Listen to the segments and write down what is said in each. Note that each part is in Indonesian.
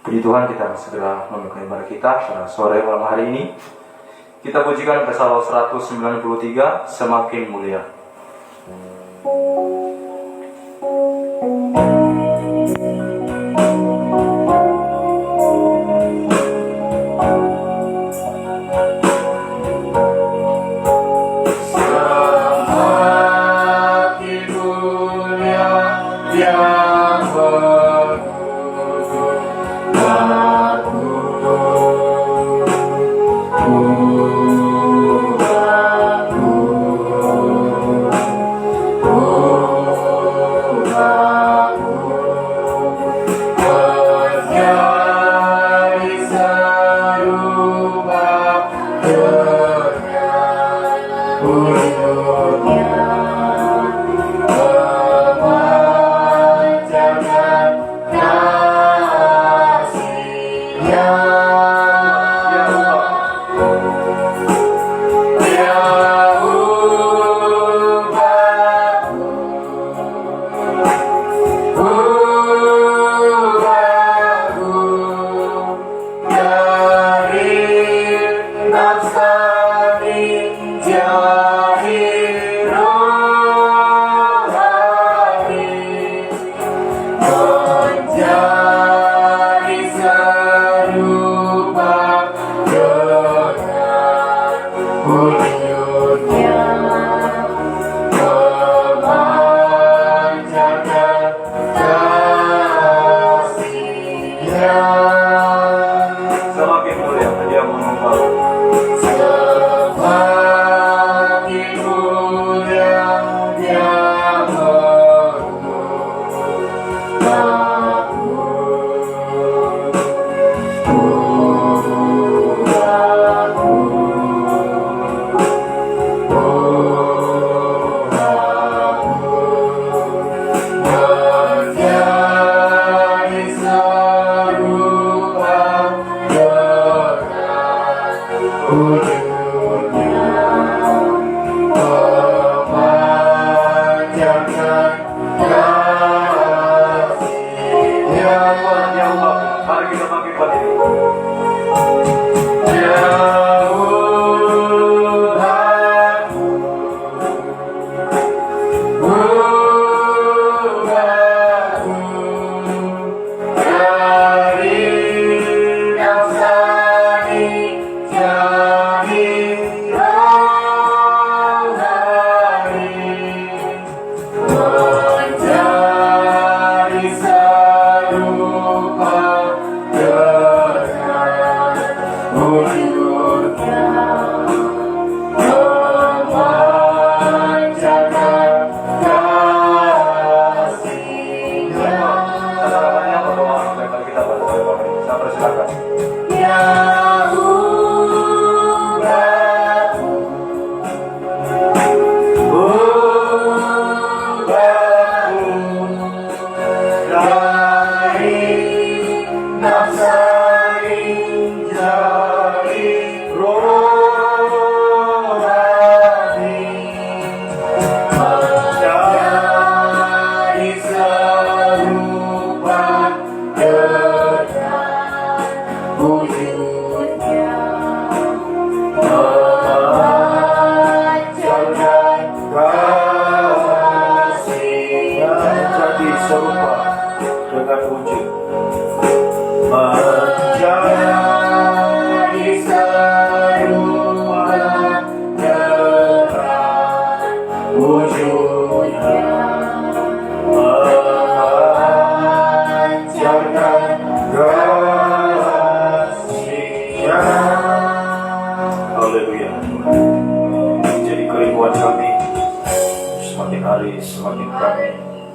Puji Tuhan, kita segera membuka ibadah kita pada sore malam hari ini. Kita pujikan Psalm 193, Semakin Mulia.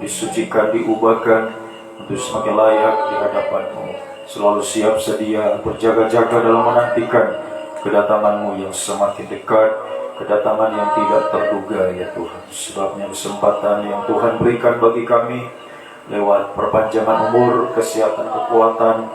Disucikan, diubahkan untuk semakin layak di hadapan-Mu, selalu siap sedia berjaga-jaga dalam menantikan kedatangan-Mu yang semakin dekat, kedatangan yang tidak terduga ya Tuhan. Sebabnya kesempatan yang Tuhan berikan bagi kami lewat perpanjangan umur, kesehatan, kekuatan,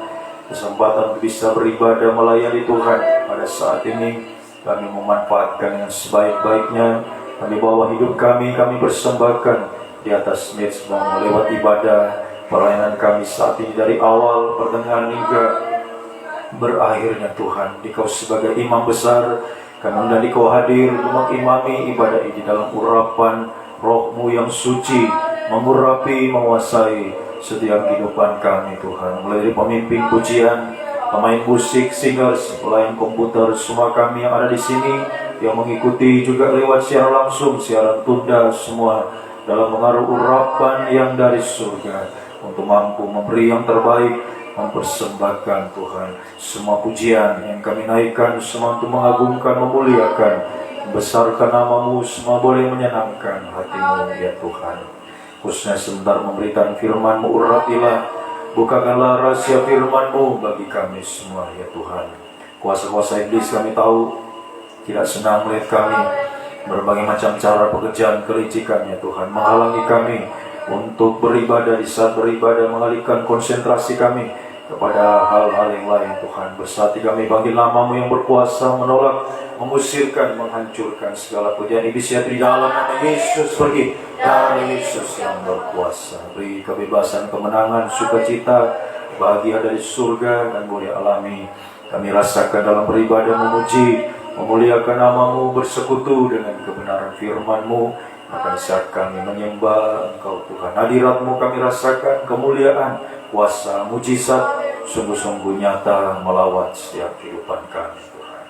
kesempatan bisa beribadah melayani Tuhan pada saat ini, kami memanfaatkan yang sebaik-baiknya. Kami bawa hidup kami persembahkan di atas mezbah lewat ibadah, pelayanan kami saat ini dari awal, pertengahan hingga berakhirnya Tuhan. Dikau sebagai imam besar, kami dan Dikau hadir untuk mengimami ibadah ini dalam urapan Roh-Mu yang suci, mengurapi, menguasai setiap kehidupan kami Tuhan. Mulai dari pemimpin pujian, pemain musik, singers, pelayan komputer, semua kami yang ada di sini, yang mengikuti juga lewat siaran langsung, siaran tunda, semua dalam mengaruh urapan yang dari surga, untuk mampu memberi yang terbaik, mempersembahkan Tuhan semua pujian yang kami naikkan, semua untuk mengagungkan, memuliakan, membesarkan nama-Mu, semua boleh menyenangkan hati-Mu ya Tuhan. Khususnya sebentar memberikan firman-Mu, urapilah, bukakanlah rahasia firman-Mu bagi kami semua ya Tuhan. Kuasa-kuasa iblis kami tahu tidak senang melihat kami berbagai macam cara pekerjaan kelicikan ya Tuhan, menghalangi kami untuk beribadah. Di saat beribadah mengalihkan konsentrasi kami kepada hal-hal yang lain Tuhan. Bersati kami panggil nama-Mu yang berkuasa, menolak, mengusirkan, menghancurkan segala pujian iblis yang di dalam nama Yesus. Pergi dari Yesus yang berkuasa. Beri kebebasan, kemenangan, sukacita, bahagia dari surga, dan boleh alami kami rasakan dalam beribadah, memuji, memuliakan nama-Mu, bersekutu dengan kebenaran firman-Mu. Maka saat kami menyembah Engkau Tuhan, hadirat-Mu kami rasakan, kemuliaan, kuasa, mujizat sungguh-sungguh nyata melawat setiap kehidupan kami Tuhan.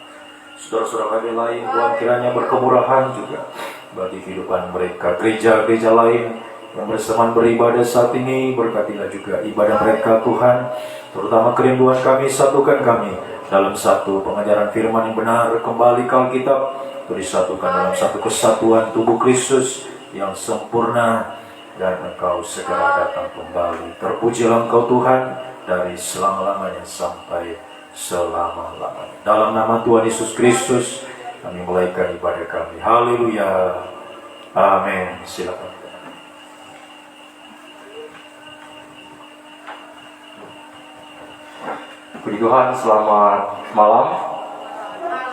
Saudara-saudara kami lain Tuhan kiranya berkemurahan juga bagi kehidupan mereka. Gereja-gereja lain yang berseman beribadah saat ini, berkatilah juga ibadah mereka Tuhan. Terutama kerinduan kami, satukan kami dalam satu pengajaran firman yang benar, kembali ke Alkitab, disatukan dalam satu kesatuan tubuh Kristus yang sempurna, dan Engkau segera datang kembali. Terpujilah Engkau Tuhan dari selama-lamanya sampai selama-lamanya. Dalam nama Tuhan Yesus Kristus kami mulaikan ibadah kami. Haleluya. Amin. Silakan. Puji Tuhan, selamat malam.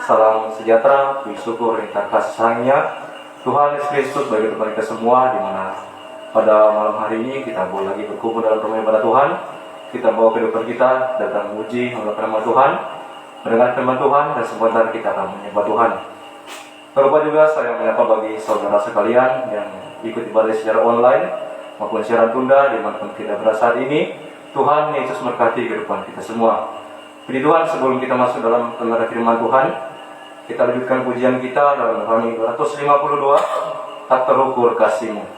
Salam sejahtera, puji syukur dan kasih sayangnya Tuhan Yesus Kristus bagi kita semua, di mana pada malam hari ini kita boleh lagi berkumpul dalam rumah ibadah Tuhan. Kita bawa kehidupan kita datang memuji, mengucapkan nama Tuhan, mendengar firman Tuhan, dan sebentar kita akan menyembah Tuhan. Tak lupa juga saya menyapa bagi saudara sekalian yang ikut ibadah secara online maupun siaran tunda dimanapun kita berada saat ini. Tuhan Yesus memberkati kehidupan kita semua. Puji Tuhan, sebelum kita masuk dalam pendengaran firman Tuhan, kita lanjutkan pujian kita dalam Rohani 252, tak terukur kasih-Mu.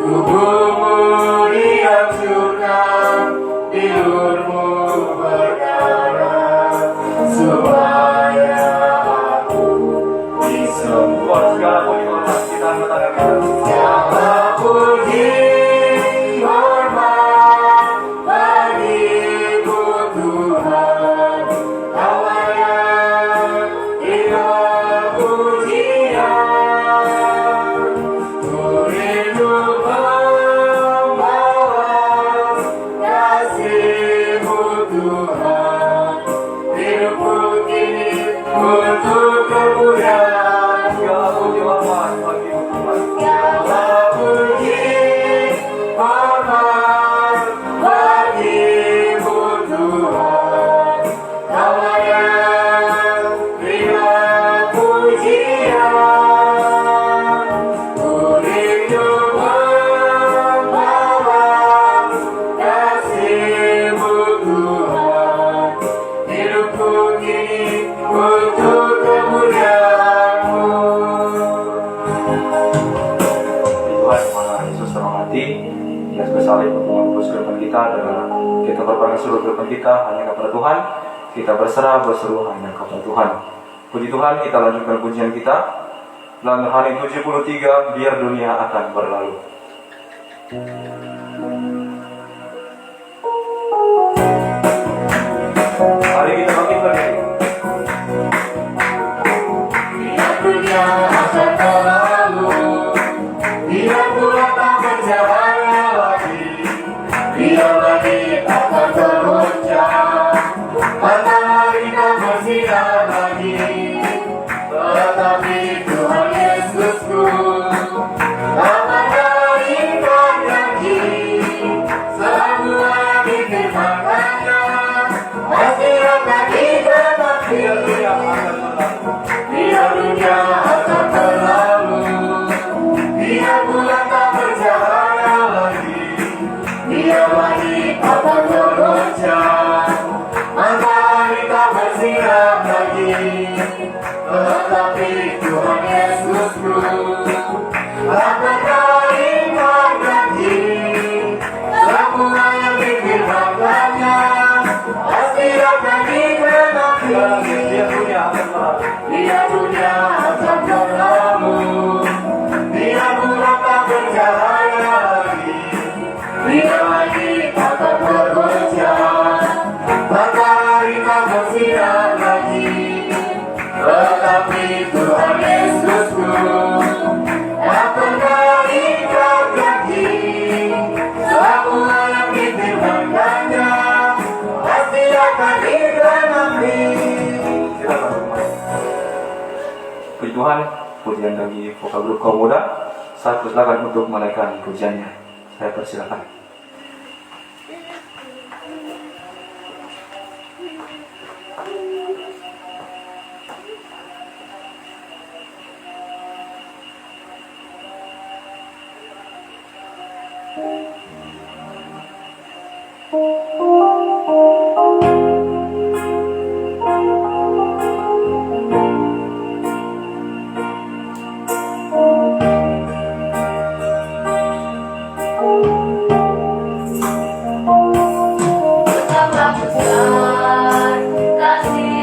Tubuhmu Tuhan, hidupku kini untuk kemuliaan. Segala puji hormat bagimu Tuhan. Segala puji hormat bagimu Tuhan, Kau layak terima pujian. Ku rindu membawa kasih-Mu Tuhan, hidupku kini untuk kemuliaan-Mu. Tuhan mana Yesus terhormati, yang spesialis untuk menembus kehidupan kita adalah kita berpegang seluruh kehidupan kita hanya kepada Tuhan. Kita berserah berseru hanya kepada Tuhan. Puji Tuhan, kita lanjutkan pujian kita dalam hari 73, biar dunia akan berlalu. Mari kita bangkit berdiri. Biar dunia akan berlalu, biar bulan tak bercahaya lagi, biar langit akan tergoncang, matahari tak bersinar lagi. Tetapi Tuhan Yesusku tak pernah ingkar janji, semua yang difirmankannya pasti akan ditepati. Biar dunia akan berlalu. Biar dunia akan berlalu, biar bulan tak bercahaya lagi, biar langit akan tergoncang, matahari tak bersinar lagi. Tetapi Tuhan Yesusku tak pernah ingkar janji, semua yang difirmankannya pasti akan ditepati. Biar dunia akan berlalu. Biar dunia akan berlalu, biar bulan tak bercahaya lagi, biar langit akan tergoncang, matahari tak bersinar lagi. Tetapi Tuhan Yesusku tak pernah ingkar janji, semua yang difirmankannya pasti akan ditepati. Silakan Tuhan. Puji Tuhan, pujian bagi vokal grup kaum muda. Saya persilakan untuk menaikkan pujiannya. Saya persilakan. Betapa besar kasih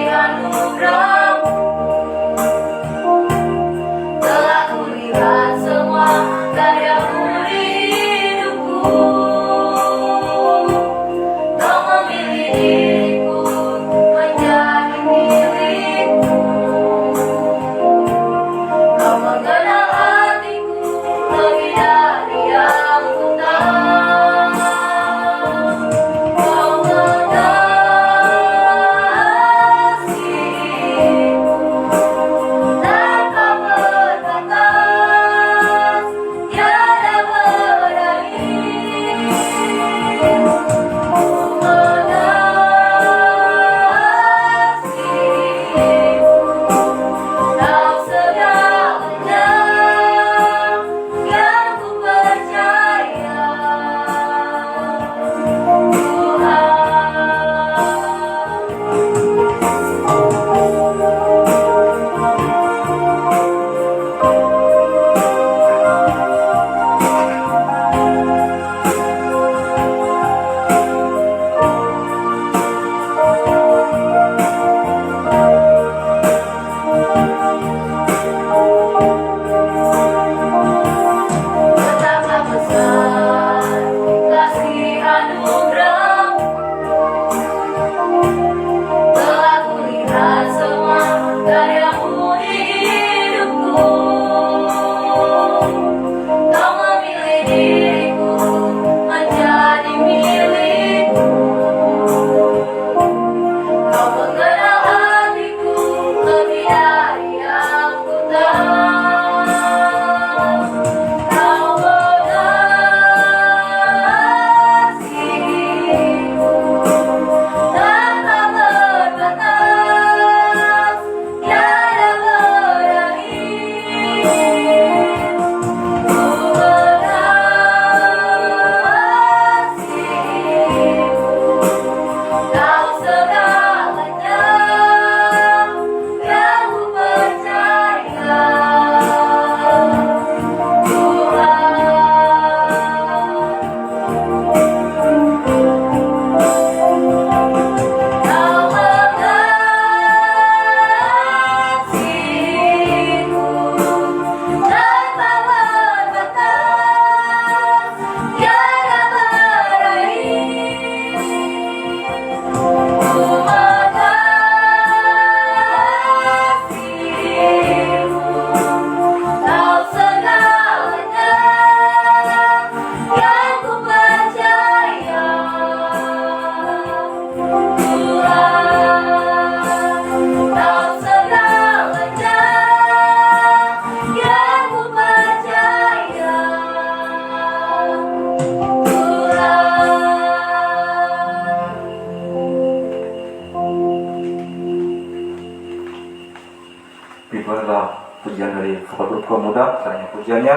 pujian dari vokal grup kaum muda, karena pujiannya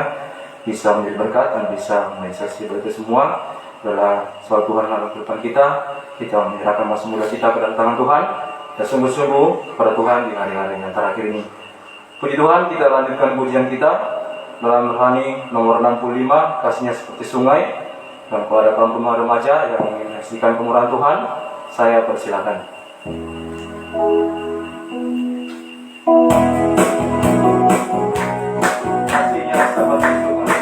bisa menjadi berkat dan bisa menginspirasi bagi kita semua. Adalah soal Tuhan dalam kehidupan kita menyerahkan masa muda kita ke dalam tangan Tuhan dan sungguh-sungguh kepada Tuhan di hari-hari yang terakhir ini. Puji Tuhan, kita lanjutkan pujian kita dalam rohani nomor 65, kasihnya seperti sungai. Dan kepada kaum pemuda remaja yang ingin menyaksikan kemurahan Tuhan, saya persilakan. Kasihnya seperti sungai.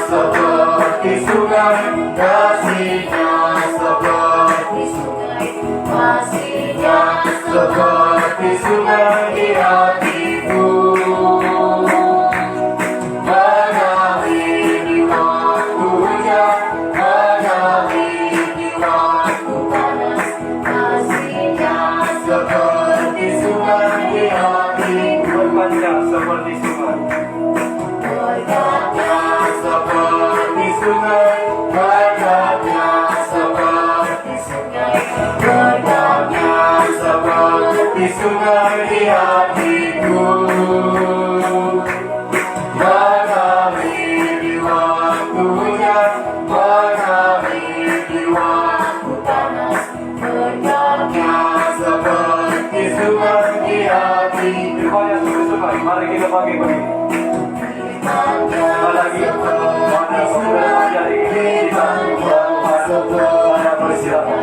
Seperti sungai, kasihnya seperti sungai, kasihnya seperti sungai di hatiku, mengalir di waktu hujan, mengalir di waktu panas, kasihnya seperti sungai di hatiku, Berkatnya seperti sungai. berkatnya seperti sungai, berkatnya seperti sungai, berkatnya seperti sungai di hatiku, mengalir di waktu hujan, mengalir di waktu panas, berkatnya seperti sungai di hatiku. Firman-Nya seperti sungai. Mari kita pakai begini. Sekali lagi, pada pemuda remaja ini kita membawa Tuhan, saya persilakan.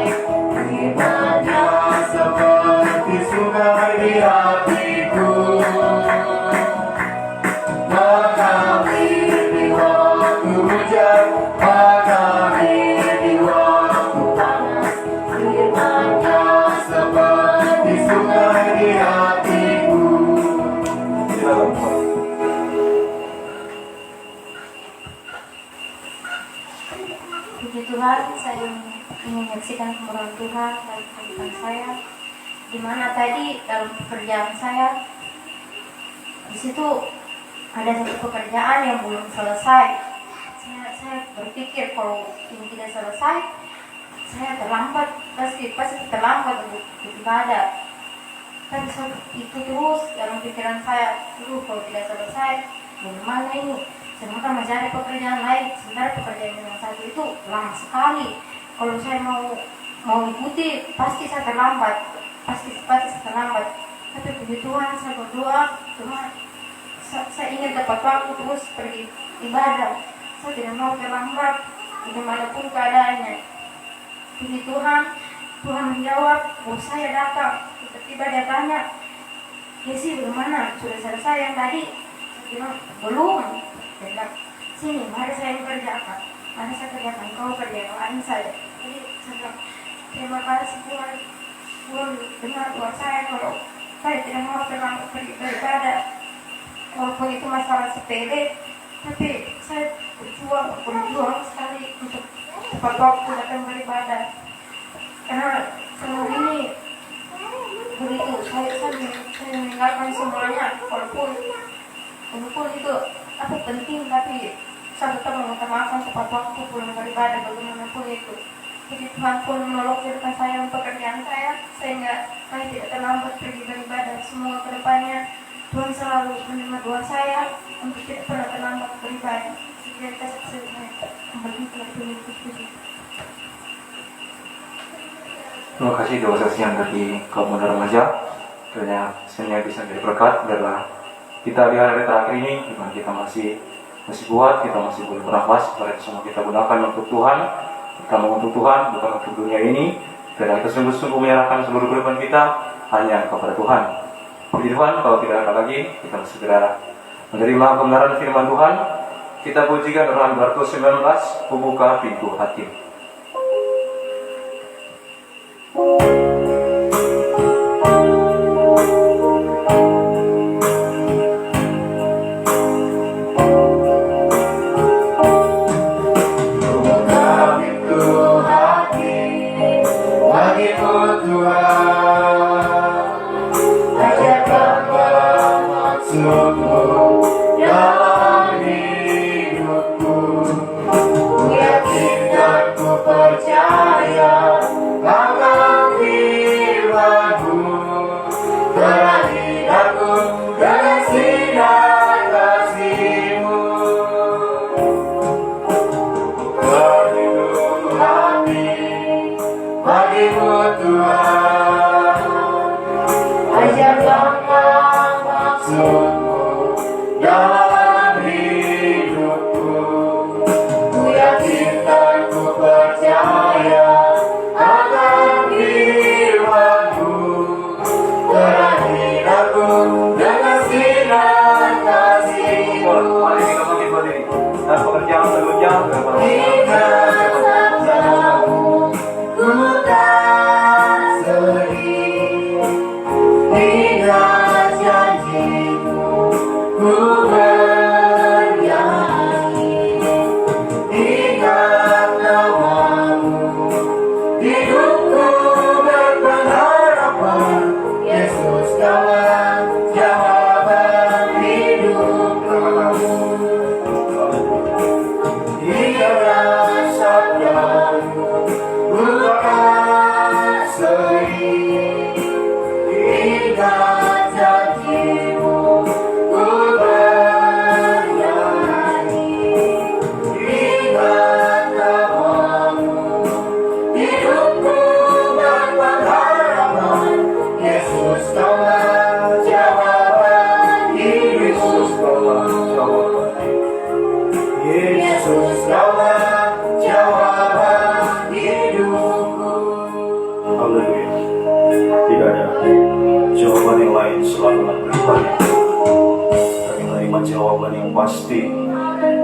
Firman-Nya seperti sungai di hatiku, mengalir di waktu hujan, mengalir di waktu panas. Firman-Nya seperti sungai di hatiku. Silakan, Pak. Puji Tuhan, saya ingin menyaksikan kemurahan Tuhan dalam kehidupan saya. Di mana tadi dalam pekerjaan saya, di situ ada satu pekerjaan yang belum selesai. Saya berpikir kalau ini tidak selesai, saya terlambat, pasti terlambat untuk beribadah. Dan itu terus dalam pikiran saya, kalau tidak selesai, bagaimana ini? Sementara mencari pekerjaan lain, sementara pekerjaan yang satu itu lama sekali. Kalau saya mau ikuti, pasti saya terlambat, pasti saya terlambat. Tapi puji Tuhan, saya berdoa, Tuhan, saya ingin dapat waktu terus pergi ibadah. Saya tidak mau terlambat, dimanapun keadaannya. Puji Tuhan, Tuhan menjawab, saya datang. Tiba-tiba dia tanya, Yesi, bagaimana? Sudah selesai yang tadi? Saya bilang, belum. Dia bilang, sini, mari saya kerjakan. Mari saya kerjakan, kau kerjakan saya. Jadi saya bilang, terima kasih Tuhan. Tuhan dengar doa saya kalau saya tidak mau terlambat pergi beribadah. Walaupun itu masalah sepele, tapi saya berjuang sekali untuk tepat waktu datang beribadah. Karena selama ini begitu saya meninggalkan semuanya, walaupun itu aku penting, tapi saya tetap mengutamakan tepat waktu pulang beribadah bagaimanapun itu. Jadi Tuhan pun menolong kehidupan saya untuk pekerjaan saya, sehingga saya tidak terlambat pergi beribadah. Semua kedepannya Tuhan selalu menerima doa saya untuk tidak pernah terlambat beribadah. Jadi saya kembali ke Tuhan. Terima kasih doa saksian dari kaum muda remaja. Kiranya semuanya bisa menjadi berkat adalah kita di hari terakhir ini, di mana kita masih kuat, kita masih boleh bernafas. Mari semua kita gunakan untuk Tuhan, pertama untuk Tuhan, bukan untuk dunia ini. Karena kita sungguh-sungguh menyerahkan seluruh kehidupan kita hanya kepada Tuhan. Puji Tuhan, kalau tidak ada lagi, kita segera menerima kebenaran firman Tuhan. Kita pujikan Rohan 219, membuka pintu hati. Dalam hidupku, ku yakinkan ku Tuhan. Kami menerima jawaban yang pasti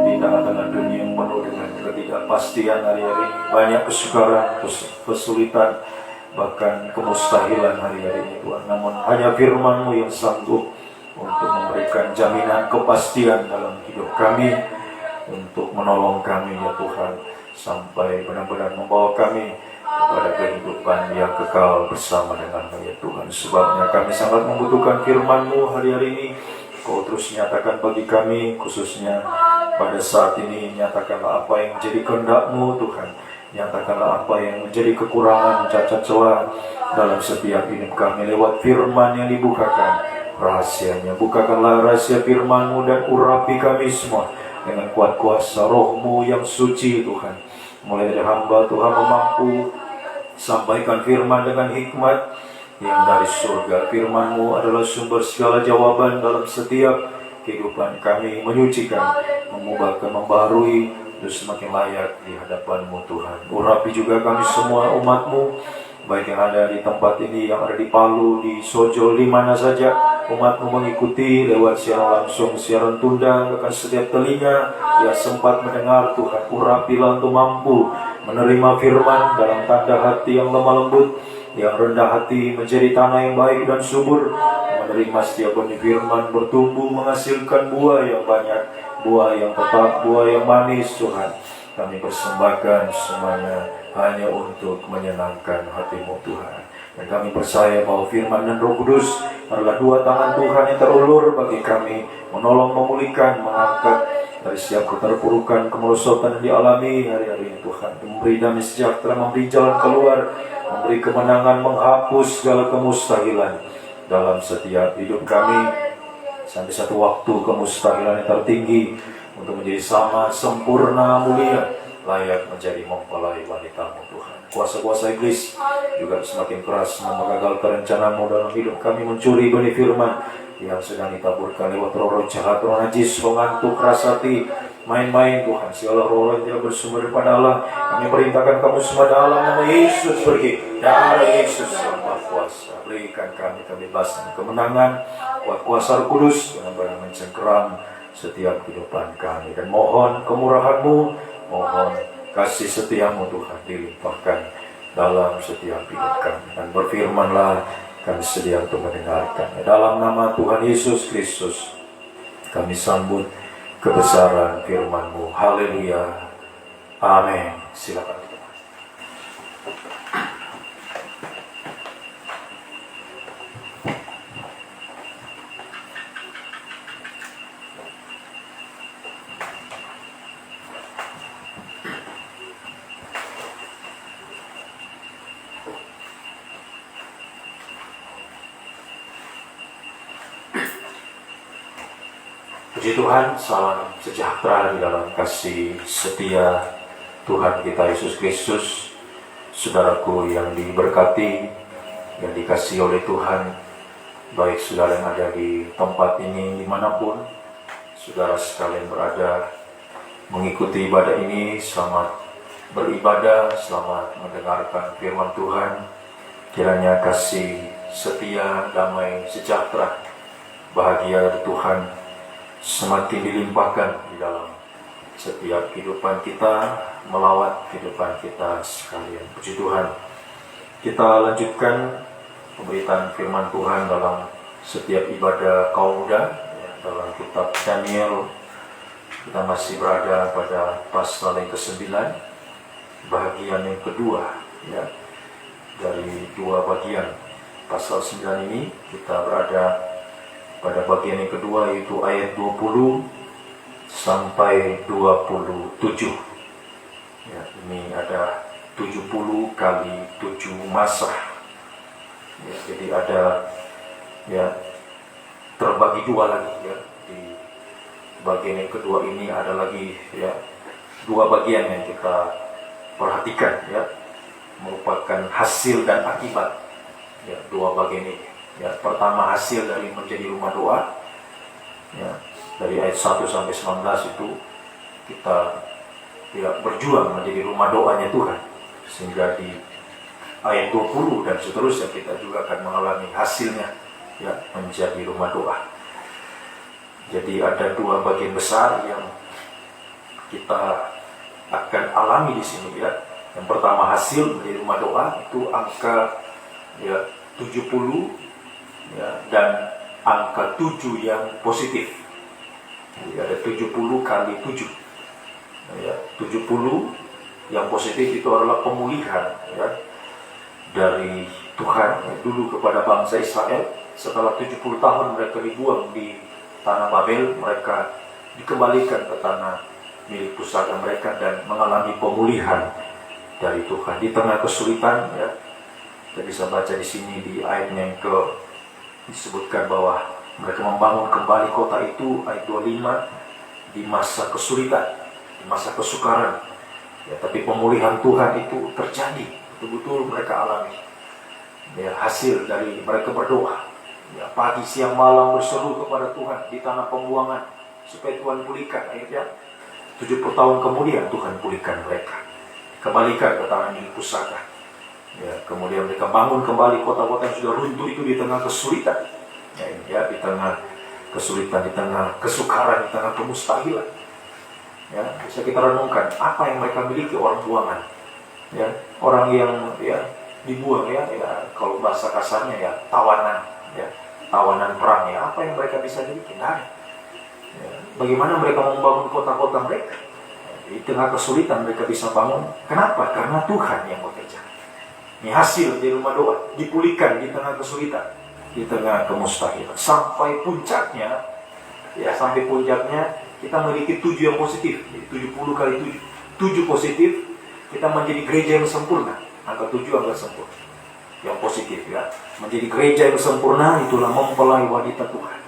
di tengah-tengah dunia yang penuh dengan ketidakpastian hari-hari ini. Banyak kesukaran, kesulitan, bahkan kemustahilan hari-hari ini Tuhan. Namun hanya firman-Mu yang sanggup untuk memberikan jaminan kepastian dalam hidup kami, untuk menolong kami ya Tuhan, sampai benar-benar membawa kami kepada kehidupan yang kekal bersama dengan-Mu ya Tuhan. Sebabnya kami sangat membutuhkan firman-Mu hari-hari ini. Kau terus nyatakan bagi kami, khususnya pada saat ini, nyatakanlah apa yang menjadi kehendak-Mu Tuhan. Nyatakanlah apa yang menjadi kekurangan, cacat celah dalam setiap hidup kami lewat firman yang dibukakan rahasianya. Bukakanlah rahasia firman-Mu dan urapi kami semua dengan kuat kuasa Roh-Mu yang suci Tuhan. Mulai dari hamba Tuhan mampu sampaikan firman dengan hikmat yang dari surga. Firman-Mu adalah sumber segala jawaban dalam setiap kehidupan kami, menyucikan, mengubahkan, membaharui untuk semakin layak di hadapan-Mu Tuhan. Urapi juga kami semua umat-Mu, baik yang ada di tempat ini, yang ada di Palu, di Sojol, di mana saja umat-Mu mengikuti lewat siaran langsung, siaran tunda, bahkan setiap telinga yang sempat mendengar Tuhan. Urapilah untuk mampu menerima firman dalam tanda hati yang lemah lembut, yang rendah hati menjadi tanah yang baik dan subur, menerima setiap benih firman bertumbuh menghasilkan buah yang banyak, buah yang tetap, buah yang manis Tuhan. Kami persembahkan semuanya hanya untuk menyenangkan hati-Mu Tuhan. Dan kami percaya bahwa firman dan Roh Kudus adalah dua tangan Tuhan yang terulur bagi kami, menolong, memulihkan, mengangkat dari setiap keterpurukan, kemerosotan yang dialami hari-hari ini Tuhan. Memberi damai sejahtera, memberi jalan keluar, memberi kemenangan, menghapus segala kemustahilan dalam setiap hidup kami. Sampai satu waktu kemustahilan yang tertinggi untuk menjadi sama, sempurna, mulia, layak menjadi mempelai wanita-Mu Tuhan. Kuasa-kuasa iblis juga semakin keras menggagalkan rencana-Mu dalam hidup kami, mencuri benih firman yang sedang ditaburkan lewat roh-roh jahat, roh najis, roh ngantuk, keras hati, main-main Tuhan. Segala roh yang tidak bersumber daripada Allah, kami perintahkan kamu semua dalam nama Yesus pergi. Darah Yesus yang Maha Kuasa, berikan kami kebebasan, kemenangan, kuat kuasa Roh Kudus dengan benar mencengkeram setiap kehidupan kami. Dan mohon kemurahan-Mu, mohon kasih setia-Mu Tuhan dilimpahkan dalam setiap hidup kami. Dan berfirmanlah, kami sedia untuk mendengarkan. Dalam nama Tuhan Yesus Kristus kami sambut kebesaran firman-Mu. Haleluya. Amin. Silakan. Puji Tuhan, salam sejahtera di dalam kasih setia Tuhan kita Yesus Kristus. Saudaraku yang diberkati, yang dikasihi oleh Tuhan, baik saudara yang ada di tempat ini dimanapun saudara sekalian berada, mengikuti ibadah ini, selamat beribadah, selamat mendengarkan firman Tuhan. Kiranya kasih setia, damai, sejahtera, bahagia dari Tuhan semakin dilimpahkan di dalam setiap kehidupan kita, melawat kehidupan kita sekalian. Puji Tuhan. Kita lanjutkan pemberitaan firman Tuhan dalam setiap ibadah kaum muda dalam kitab Daniel. Kita masih berada pada pasal yang ke-9, bagian yang kedua ya, dari dua bagian pasal 9 ini. Kita berada pada bagian yang kedua, yaitu ayat 20 sampai 27. Ya, ini ada 70 kali 7 masa. Ya, jadi ada ya terbagi dua lagi ya. Di bagian yang kedua ini ada lagi ya dua bagian yang kita perhatikan ya, merupakan hasil dan akibat ya dua bagian ini. Ya, pertama hasil dari menjadi rumah doa ya, dari ayat 1 sampai 19 itu kita ya, berjuang menjadi rumah doanya Tuhan, sehingga di ayat 20 dan seterusnya kita juga akan mengalami hasilnya ya, menjadi rumah doa. Jadi ada dua bagian besar yang kita akan alami di sini ya. Yang pertama hasil dari rumah doa itu angka ya 70 ya, dan angka 7 yang positif. Jadi ada 70 kali 7 ya, 70 yang positif itu adalah pemulihan ya, dari Tuhan ya, dulu kepada bangsa Israel. Setelah 70 tahun mereka dibuang di tanah Babel, mereka dikembalikan ke tanah milik pusaka mereka dan mengalami pemulihan dari Tuhan di tengah kesulitan ya. Kita bisa baca di sini di ayatnya yang disebutkan bahwa mereka membangun kembali kota itu, ayat 25, di masa kesulitan, di masa kesukaran ya, tapi pemulihan Tuhan itu terjadi, betul-betul mereka alami ya, hasil dari mereka berdoa ya, pagi siang malam berseru kepada Tuhan di tanah pembuangan supaya Tuhan pulihkan. Akhirnya 70 tahun kemudian Tuhan pulihkan mereka, kembalikan ke tanah milik pusaka ya. Kemudian mereka bangun kembali kota-kota yang sudah runtuh itu di tengah kesulitan ya, di tengah kesulitan, di tengah kesukaran, di tengah kemustahilan ya. Bisa kita renungkan apa yang mereka miliki, orang buangan ya, orang yang ya dibuang ya, kalau bahasa kasarnya ya tawanan ya, tawanan perang ya. Apa yang mereka bisa miliki? Nah, ya, bagaimana mereka membangun kota-kota mereka di tengah kesulitan mereka bisa bangun. Kenapa? Karena Tuhan yang bekerja. Ini hasil di rumah doa, dipulihkan di tengah kesulitan, di tengah kemustahilan, sampai puncaknya ya, sampai puncaknya kita memiliki 7 yang positif. Jadi 70 kali 7 positif, kita menjadi gereja yang sempurna. Angka 7 angka sempurna yang positif ya, menjadi gereja yang sempurna. Itulah mempelai wanita Tuhan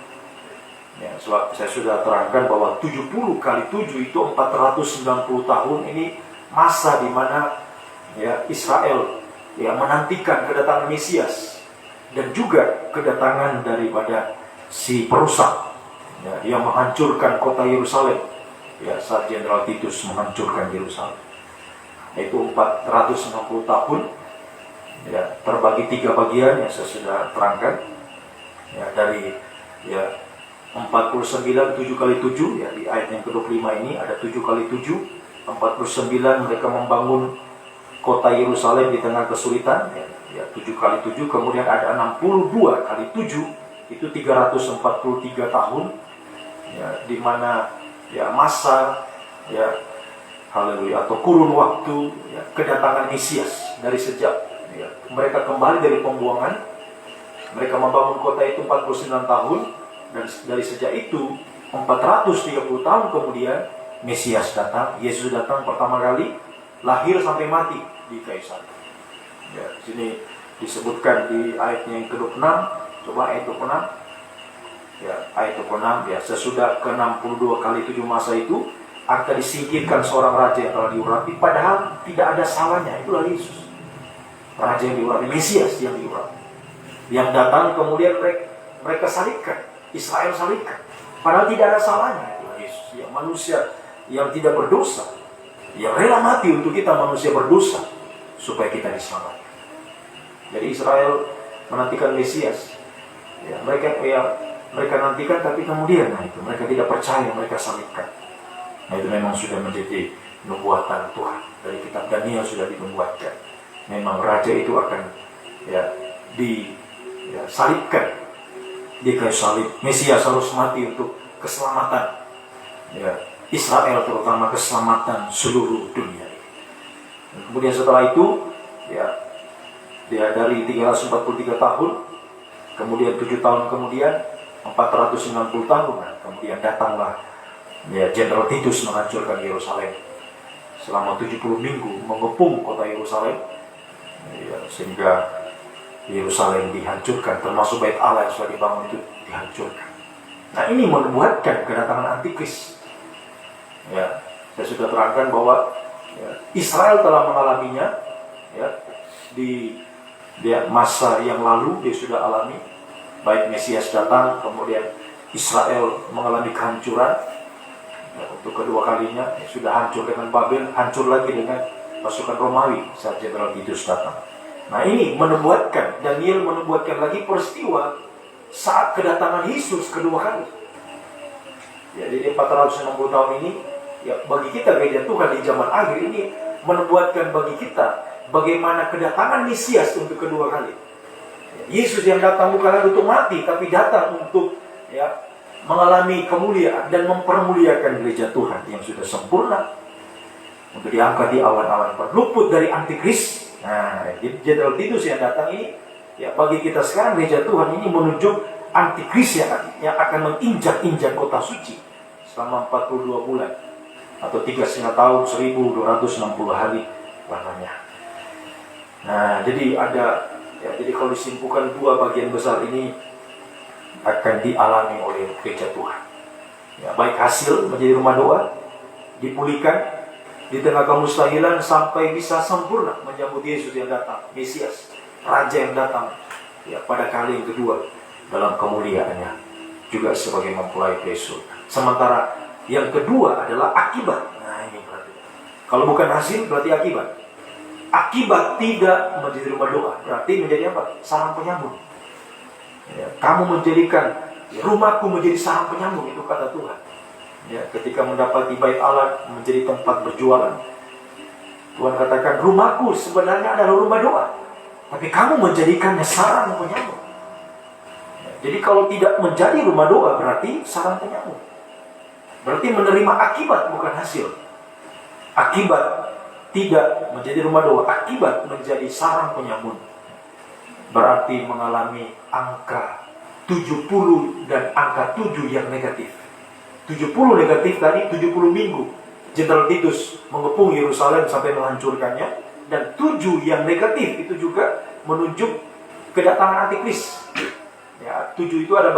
ya. Saya sudah terangkan bahwa 70 kali 7 itu 490 tahun. Ini masa di mana ya Israel ya menantikan kedatangan Mesias dan juga kedatangan daripada si perusak ya, yang menghancurkan kota Yerusalem ya, saat Jenderal Titus menghancurkan Yerusalem. Itu 460 tahun ya, terbagi 3 bagian yang saya sudah terangkan ya, dari ya 49 7 kali 7 ya, di ayat yang ke-25 ini ada 7 kali 7. 49 mereka membangun kota Yerusalem di tengah kesulitan ya, 7 kali 7. Kemudian ada 62 kali 7, itu 343 tahun ya, di mana ya masa ya, haleluya, atau kurun waktu ya, kedatangan Mesias. Dari sejak ya, mereka kembali dari pembuangan, mereka membangun kota itu 49 tahun, dan dari sejak itu 430 tahun kemudian Mesias datang, Yesus datang pertama kali, lahir sampai mati di kayu salib. Ya, di sini disebutkan di ayatnya yang ke-26, coba ayat 26. Ya, ayat 26 ya, sesudah ke-62 kali 7 masa itu akan disingkirkan seorang raja yang telah diurapi, padahal tidak ada salahnya. Itulah Yesus, raja yang diurapi, Mesias yang diurapi, yang datang kemudian mereka salibkan, Israel salibkan, padahal tidak ada salahnya. Itulah Yesus, yang manusia yang tidak berdosa, yang rela mati untuk kita manusia berdosa supaya kita diselamatkan. Jadi Israel menantikan Mesias ya, mereka nantikan, tapi kemudian mereka tidak percaya, mereka salibkan. Nah, itu memang sudah menjadi nubuatan Tuhan. Dari kitab Daniel sudah dinubuatkan, memang raja itu akan ya disalibkan di kayu salib. Mesias harus mati untuk keselamatan ya Israel, terutama keselamatan seluruh dunia. Kemudian setelah itu ya dari 343 tahun, kemudian 7 tahun kemudian 490 tahun, kemudian datanglah ya Jenderal Titus menghancurkan Yerusalem selama 70 minggu, mengepung kota Yerusalem ya, sehingga Yerusalem dihancurkan, termasuk bait Allah yang sudah dibangun itu dihancurkan. Nah, ini menubuatkan kedatangan Antikris. Ya, saya sudah terangkan bahwa ya, Israel telah mengalaminya ya, di masa yang lalu dia sudah alami, baik Mesias datang, kemudian Israel mengalami kehancuran ya, untuk kedua kalinya ya, sudah hancur dengan Babel, hancur lagi dengan pasukan Romawi saat Jenderal Titus datang. Nah, ini menubuatkan, Daniel menubuatkan lagi peristiwa saat kedatangan Yesus kedua kali. Ya, jadi 460 tahun ini, ya bagi kita gereja Tuhan di zaman akhir ini menubuatkan bagi kita bagaimana kedatangan Mesias untuk kedua kali. Ya, Yesus yang datang bukan untuk mati, tapi datang untuk mengalami kemuliaan dan mempermuliakan gereja Tuhan yang sudah sempurna, untuk diangkat di awan-awan, luput dari antikris. Nah, Jenderal Titus yang datang ini, ya bagi kita sekarang gereja Tuhan ini menuju antikris yang akan menginjak-injak kota suci selama 42 bulan atau 3,5 tahun, 1260 hari lamanya. Nah, jadi jadi kalau disimpulkan, dua bagian besar ini akan dialami oleh gereja Tuhan. Ya, baik hasil menjadi rumah doa, dipulihkan di tengah kemustahilan sampai bisa sempurna menyambut Yesus yang datang, Mesias, Raja yang datang pada kali yang kedua dalam kemuliaannya, juga sebagai mempelai Yesus. Sementara yang kedua adalah akibat. Nah, ini berarti kalau bukan hasil berarti akibat. Akibat tidak menjadi rumah doa berarti menjadi apa? Sarang penyambung. Ya, kamu menjadikan rumahku menjadi sarang penyambung, itu kata Tuhan. Ya, ketika mendapati bait Allah menjadi tempat berjualan, Tuhan katakan rumahku sebenarnya adalah rumah doa, tapi kamu menjadikannya sarang penyambung. Ya, jadi kalau tidak menjadi rumah doa berarti sarang penyambung, berarti menerima akibat bukan hasil. Akibat tidak menjadi rumah doa, akibat menjadi sarang penyambung, berarti mengalami angka 70 dan angka 7 yang negatif. 70 negatif tadi, 70 minggu Jenderal Titus mengepung Yerusalem sampai menghancurkannya, dan 7 yang negatif itu juga menunjuk kedatangan antikris. Ya, 7 itu ada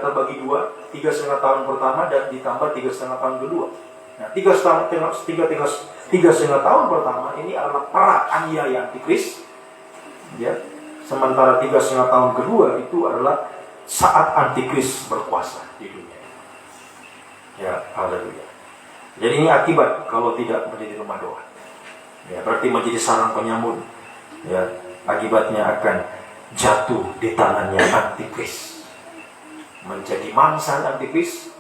terbagi 2, 3,5 tahun pertama dan ditambah 3,5 tahun kedua. Nah, 3,5 tahun pertama ini adalah pra aniaya antikris. Ya, sementara 3,5 tahun kedua itu adalah saat antikris berkuasa di dunia. Ya, haleluya. Jadi ini akibat kalau tidak menjadi rumah doa. Ya, berarti menjadi sarang penyambung. Ya, akibatnya akan jatuh di tangannya antikris, menjadi mangsa antikris.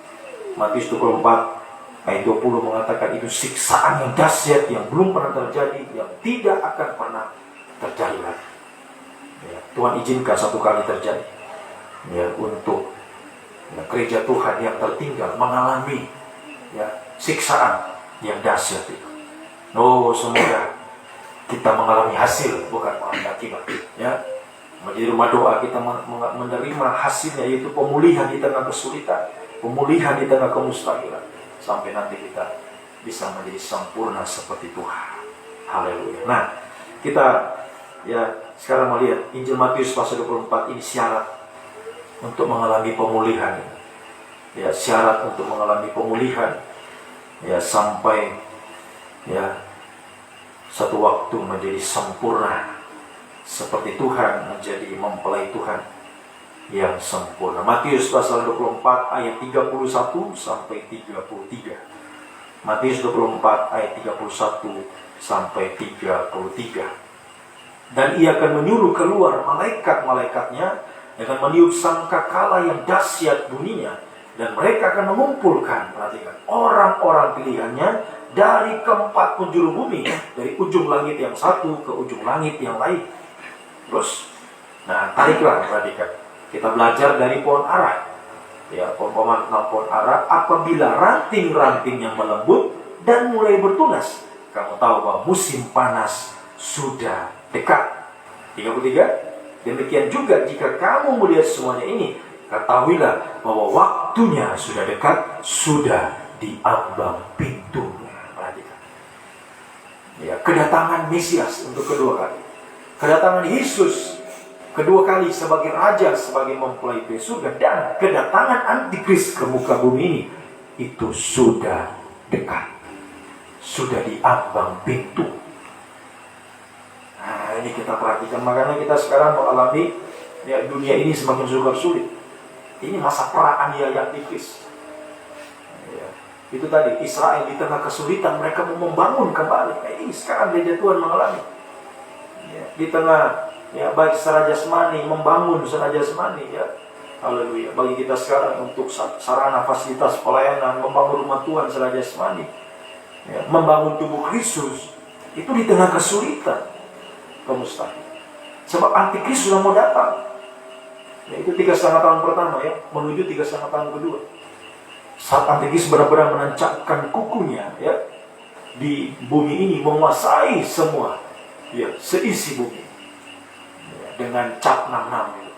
Matius 24 ayat 20 mengatakan itu siksaan yang dahsyat yang belum pernah terjadi, yang tidak akan pernah terjadi lagi. Ya, Tuhan izinkan satu kali terjadi, ya, untuk gereja Tuhan yang tertinggal mengalami siksaan yang dahsyat itu. Oh, semoga kita mengalami hasil bukan mengalami akibat. Ya, menjadi rumah doa kita menerima hasilnya, yaitu pemulihan di tengah kesulitan, pemulihan di tengah kemustahilan, sampai nanti kita bisa menjadi sempurna seperti Tuhan. Haleluya. Nah, kita sekarang melihat Injil Matius pasal 24 ini syarat untuk mengalami pemulihan. Ya, syarat untuk mengalami pemulihan. Ya, sampai satu waktu menjadi sempurna seperti Tuhan, menjadi mempelai Tuhan yang sempurna. Matius pasal 24 ayat 31 sampai 33. Matius 24 ayat 31 sampai 33. Dan ia akan menyuruh keluar malaikat-malaikatnya dengan meniup sangkakala yang dahsyat bunyinya, dan mereka akan mengumpulkan, perhatikan, orang-orang pilihannya dari keempat penjuru bumi, dari ujung langit yang satu ke ujung langit yang lain. Terus, tariklah, perhatikan, kita belajar dari pohon ara. Ya, pohon ara, apabila ranting-ranting yang melembut dan mulai bertunas, kamu tahu bahwa musim panas sudah dekat. 33. Demikian juga jika kamu melihat semuanya ini, ketahuilah bahwa waktunya sudah dekat, sudah diambang pintunya. Perhatikan. Ya, kedatangan Mesias untuk kedua kali. Kedatangan Yesus kedua kali sebagai Raja, sebagai mempelai surga, dan kedatangan antikris ke muka bumi ini, itu sudah dekat. Sudah diambang pintu. Nah, ini kita perhatikan. Makanya kita sekarang mengalami dunia ini semakin sulit. Ini masa perang aniaya antikris. Ya, itu tadi Israel di tengah kesulitan, mereka mau membangun kembali. Ini sekarang gereja Tuhan mengalami. Ya, di tengah baik secara jasmani, membangun secara jasmani, Haleluya. Bagi kita sekarang untuk sarana fasilitas pelayanan, membangun rumah Tuhan secara jasmani, ya, membangun tubuh Kristus, itu di tengah kesulitan, mustahil. Sebab antikris sudah mau datang. Ya, itu 3,5 tahun pertama ya, menuju 3,5 tahun kedua. Saat antikris benar-benar menancapkan kukunya ya di bumi ini, menguasai semua ya seisi bumi ya, dengan cap 66 gitu.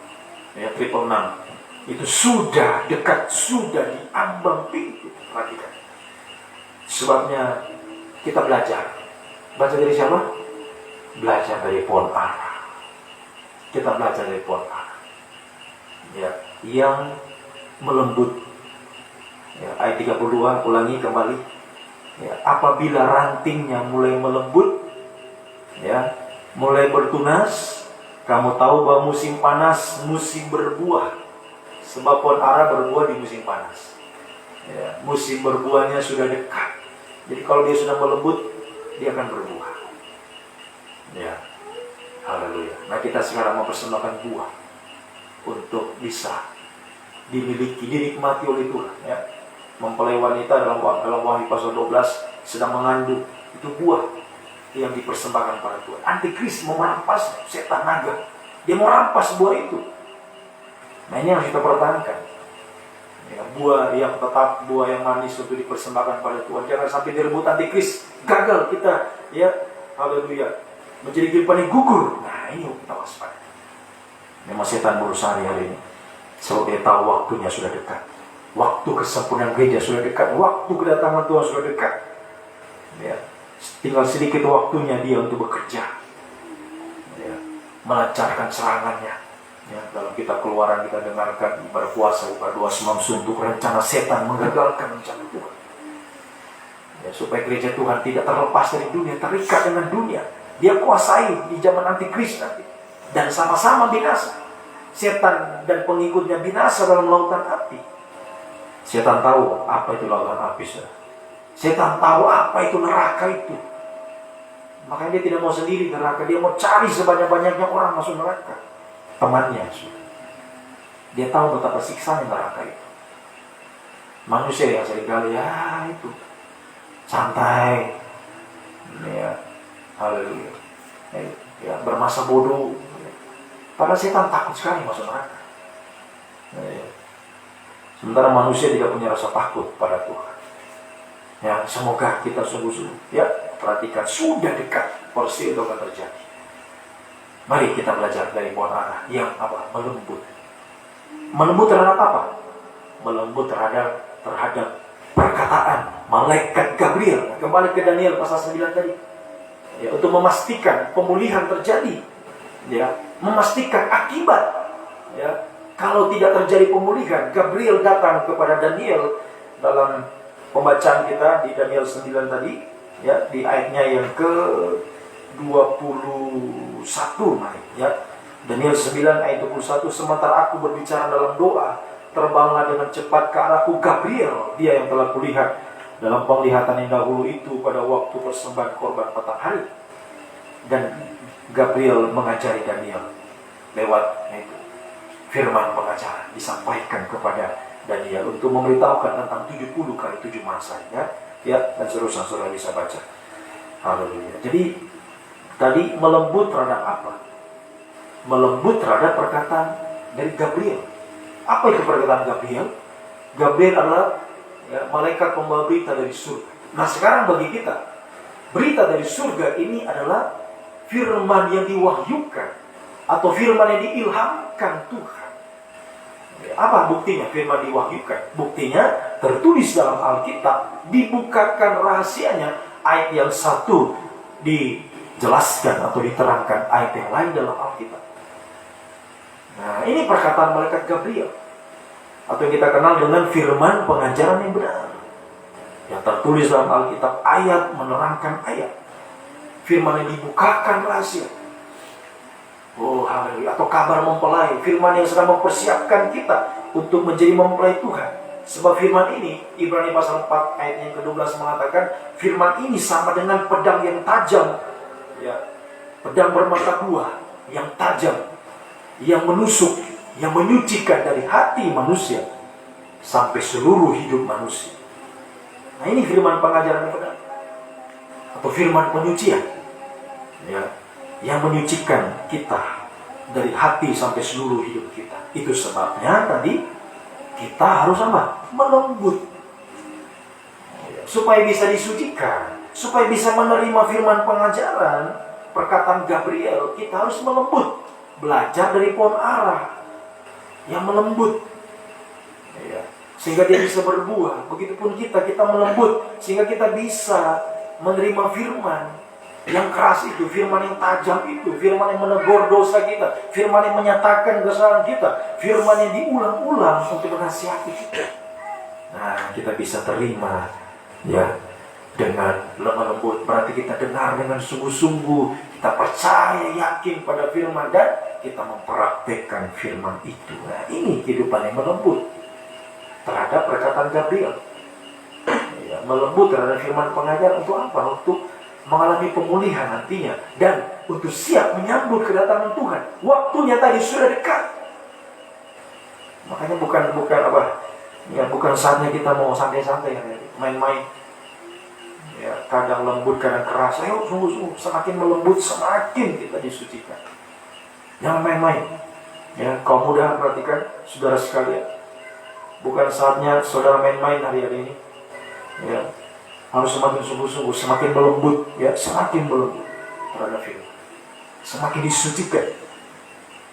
Ya, triple 6 itu sudah dekat, sudah di ambang pintu. Perhatikan. Sebabnya kita belajar dari siapa? Belajar dari pohon ara. Kita belajar dari pohon ara ya, yang melembut ya, ayat 32, ulangi kembali ya, apabila rantingnya mulai melembut ya, mulai bertunas, kamu tahu bahwa musim panas, musim berbuah. Sebab pohon ara berbuah di musim panas ya, musim berbuahnya sudah dekat. Jadi kalau dia sudah melembut, dia akan berbuah ya. Haleluya. Nah, kita sekarang mempersembahkan buah untuk bisa dimiliki, dinikmati oleh Tuhan ya. Mempelai wanita dalam Wahyu pasal 12 sedang mengandung, itu buah yang dipersembahkan pada Tuhan. Antikris mau merampas, setan naga, dia mau rampas buah itu. Nah, ini yang kita pertahankan ya, buah yang tetap, buah yang manis untuk dipersembahkan pada Tuhan. Jangan sampai direbut antikris, gagal kita ya. Haleluya, menjadi kehidupan yang gugur. Nah, ini kita waspada. Memang setan berusaha hari ini, sebab dia tahu waktunya sudah dekat. Waktu kesempurnaan gereja sudah dekat, waktu kedatangan Tuhan sudah dekat ya. Tinggal sedikit waktunya dia untuk bekerja ya, melancarkan serangannya ya. Dalam kitab Keluaran kita dengarkan ibadah puasa, ibadah doa semamsu untuk rencana setan menggagalkan rencana Tuhan ya, supaya gereja Tuhan tidak terlepas dari dunia, terikat dengan dunia. Dia kuasai di zaman antikris nanti, dan sama-sama binasa. Setan dan pengikutnya binasa dalam lautan api. Setan tahu apa itu lautan api. Setan tahu apa itu neraka itu. Makanya dia tidak mau sendiri neraka. Dia mau cari sebanyak-banyaknya orang masuk neraka. Temannya. Dia tahu betapa siksanya neraka itu. Manusia yang seringkali ya itu santai ya, haleluya ya, bermasa bodoh. Padahal setan takut sekali masuk neraka ya. Sementara manusia tidak punya rasa takut pada Tuhan ya. Semoga kita sungguh-sungguh ya, perhatikan, sudah dekat porsi itu akan terjadi. Mari kita belajar dari pohon ara yang apa? Melembut. Melembut terhadap apa? Melembut terhadap perkataan malaikat Gabriel. Kembali ke Daniel pasal 9 tadi ya, untuk memastikan pemulihan terjadi ya, memastikan akibat ya. Kalau tidak terjadi pemulihan, Gabriel datang kepada Daniel dalam pembacaan kita di Daniel 9 tadi ya, di ayatnya yang ke-21 ya. Daniel 9 ayat 21, sementara aku berbicara dalam doa, terbanglah dengan cepat ke arahku Gabriel, dia yang telah kulihat dalam penglihatan yang dahulu itu pada waktu persembahan korban petang hari. Dan Gabriel mengajari Daniel lewat itu firman pengajaran, disampaikan kepada Daniel untuk memberitahukan tentang 70 kali 7 masa ya, dan seterusnya saudara bisa baca. Haleluya. Jadi tadi melembut terhadap apa? Melembut terhadap perkataan dari Gabriel. Apa itu perkataan Gabriel? Gabriel adalah ya, malaikat pembawa berita dari surga. Nah, sekarang bagi kita, berita dari surga ini adalah firman yang diwahyukan atau firman yang diilhamkan Tuhan. Apa buktinya firman diwahyukan? Buktinya tertulis dalam Alkitab, dibukakan rahasianya. Ayat yang satu dijelaskan atau diterangkan ayat yang lain dalam Alkitab. Nah, ini perkataan malaikat Gabriel, atau yang kita kenal dengan firman pengajaran yang benar, yang tertulis dalam Alkitab. Ayat menerangkan ayat, firman yang dibukakan rahasia. Oh, haleluya. Atau kabar mempelai, firman yang sedang mempersiapkan kita untuk menjadi mempelai Tuhan. Sebab firman ini, Ibrani pasal 4 ayat yang ke-12 mengatakan, firman ini sama dengan pedang yang tajam ya, pedang bermata dua yang tajam, yang menusuk, yang menyucikan dari hati manusia sampai seluruh hidup manusia. Nah, ini firman pengajaran yang benar, atau firman penyucian, ya, yang menyucikan kita dari hati sampai seluruh hidup kita. Itu sebabnya tadi kita harus apa? Melembut, supaya bisa disucikan, supaya bisa menerima firman pengajaran, perkataan Gabriel. Kita harus melembut, belajar dari pohon ara yang melembut, ya, sehingga dia bisa berbuah. Begitupun kita melembut sehingga kita bisa menerima firman yang keras itu, firman yang tajam itu, firman yang menegur dosa kita, firman yang menyatakan kesalahan kita, firman yang diulang-ulang untuk menasihati kita. Nah, kita bisa terima, ya, dengan lemah lembut. Berarti kita dengar dengan sungguh-sungguh, kita percaya, yakin pada firman, dan kita mempraktekkan firman itu. Nah, ini kehidupan yang melembut terhadap perkataan Gabriel, ya, melembut terhadap firman pengajar. Untuk apa? Untuk mengalami pemulihan nantinya, dan untuk siap menyambut kedatangan Tuhan. Waktunya tadi sudah dekat. Makanya bukan apa, ya, bukan saatnya kita mau santai-santai, main-main, ya, kadang lembut, kadang keras. Ayo sungguh-sungguh, semakin melembut semakin kita disucikan. Jangan main-main, ya. Kaum muda, perhatikan saudara sekalian, bukan saatnya saudara main-main hari-hari ini, ya. Harus semakin sungguh-sungguh, semakin melembut, ya, semakin melembut terhadap firman, semakin disucikan,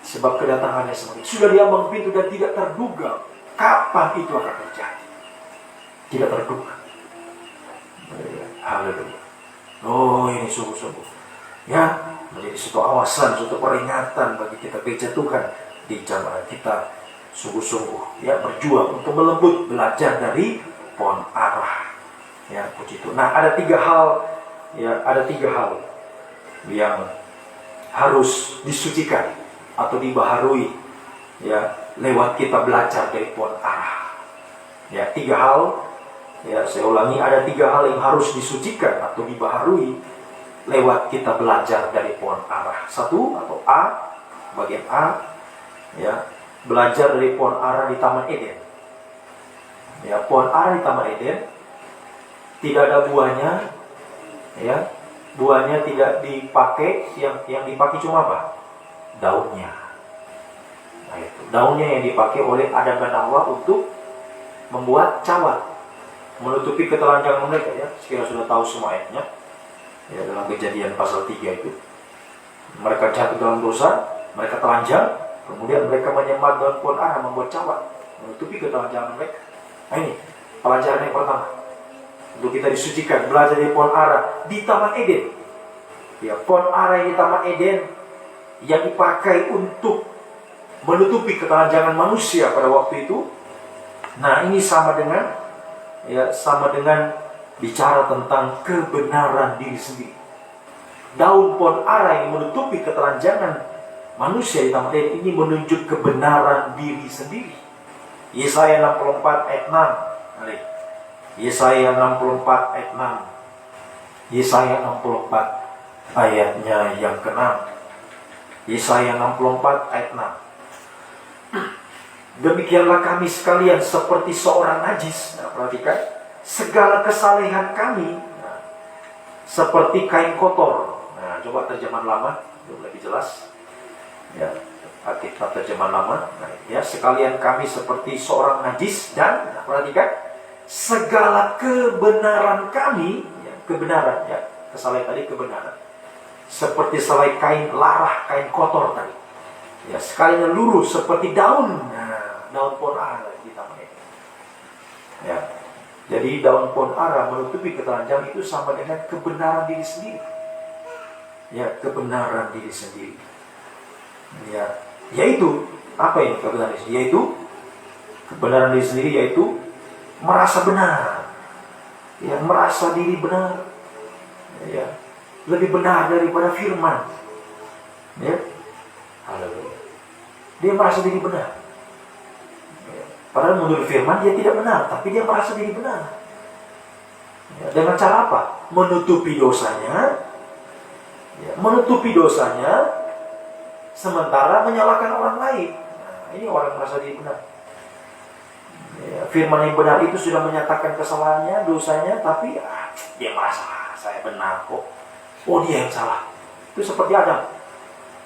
sebab kedatangannya semakin sudah diambang pintu dan tidak terduga kapan itu akan terjadi. Tidak terduga. Haleluya. Oh, ini sungguh-sungguh, ya, menjadi suatu awasan, suatu peringatan bagi kita gereja Tuhan di jamaah kita. Sungguh-sungguh, ya, berjuang untuk melembut, belajar dari pohon ara. Ya, puji Tuhan. Nah, ada tiga hal yang harus disucikan atau dibaharui, ya, lewat kita belajar dari pohon ara. Ya, tiga hal, ya, saya ulangi, ada tiga hal yang harus disucikan atau dibaharui lewat kita belajar dari pohon ara. Satu, atau A, bagian A, ya, belajar dari pohon ara di Taman Eden. Ya, pohon ara di Taman Eden tidak ada buahnya, ya, buahnya tidak dipakai, yang dipakai cuma apa? Daunnya. Nah, itu daunnya yang dipakai oleh Adam dan Hawa untuk membuat cawat, menutupi ketelanjangan mereka, ya. Sekiranya sudah tahu semua ayatnya, ya, dalam Kejadian pasal 3 itu, mereka jatuh dalam dosa, mereka telanjang, kemudian mereka menyembah daun pohon ara, membuat cawat, menutupi ketelanjangan mereka. Nah, ini pelajaran yang pertama. Untuk kita disucikan, belajar dari pohon ara di Taman Eden. Ya, pohon ara di Taman Eden yang dipakai untuk menutupi ketelanjangan manusia pada waktu itu. Nah, ini sama dengan bicara tentang kebenaran diri sendiri. Daun pohon ara yang menutupi ketelanjangan manusia di Taman Eden ini menunjuk kebenaran diri sendiri. Yesaya 64 ayat 6. Yesaya 64 ayat 6. Yesaya 64 ayatnya yang ke-6. Yesaya 64 ayat 6. Demikianlah kami sekalian seperti seorang najis. Nah, perhatikan, segala kesalehan kami, nah, seperti kain kotor. Nah, coba terjemahan lama, lebih jelas. Ya, Alkitab terjemahan lama. Nah, ya, sekalian kami seperti seorang najis, dan nah, perhatikan, segala kebenaran kami, ya, kebenaran, ya, kesalahan tadi kebenaran, seperti selai kain larah, kain kotor tadi, ya, sekalian lurus seperti daun, nah, daun pohon ara di taman ini, ya. Jadi daun pohon ara menutupi ketelanjangan itu sama dengan kebenaran diri sendiri, ya, kebenaran diri sendiri, ya, yaitu apa ini kebenaran diri sendiri? Yaitu kebenaran diri sendiri, yaitu merasa benar, ya, merasa diri benar, ya, lebih benar daripada firman, ya. Haleluya. Dia merasa diri benar, ya. Padahal menurut firman dia tidak benar, tapi dia merasa diri benar, ya. Dengan cara apa? Menutupi dosanya, ya, menutupi dosanya, sementara menyalahkan orang lain. Nah, Ini orang merasa diri benar. Ya, firman yang benar itu sudah menyatakan kesalahannya, dosanya, tapi dia merasa saya benar kok. Oh, dia yang salah. Itu seperti Adam.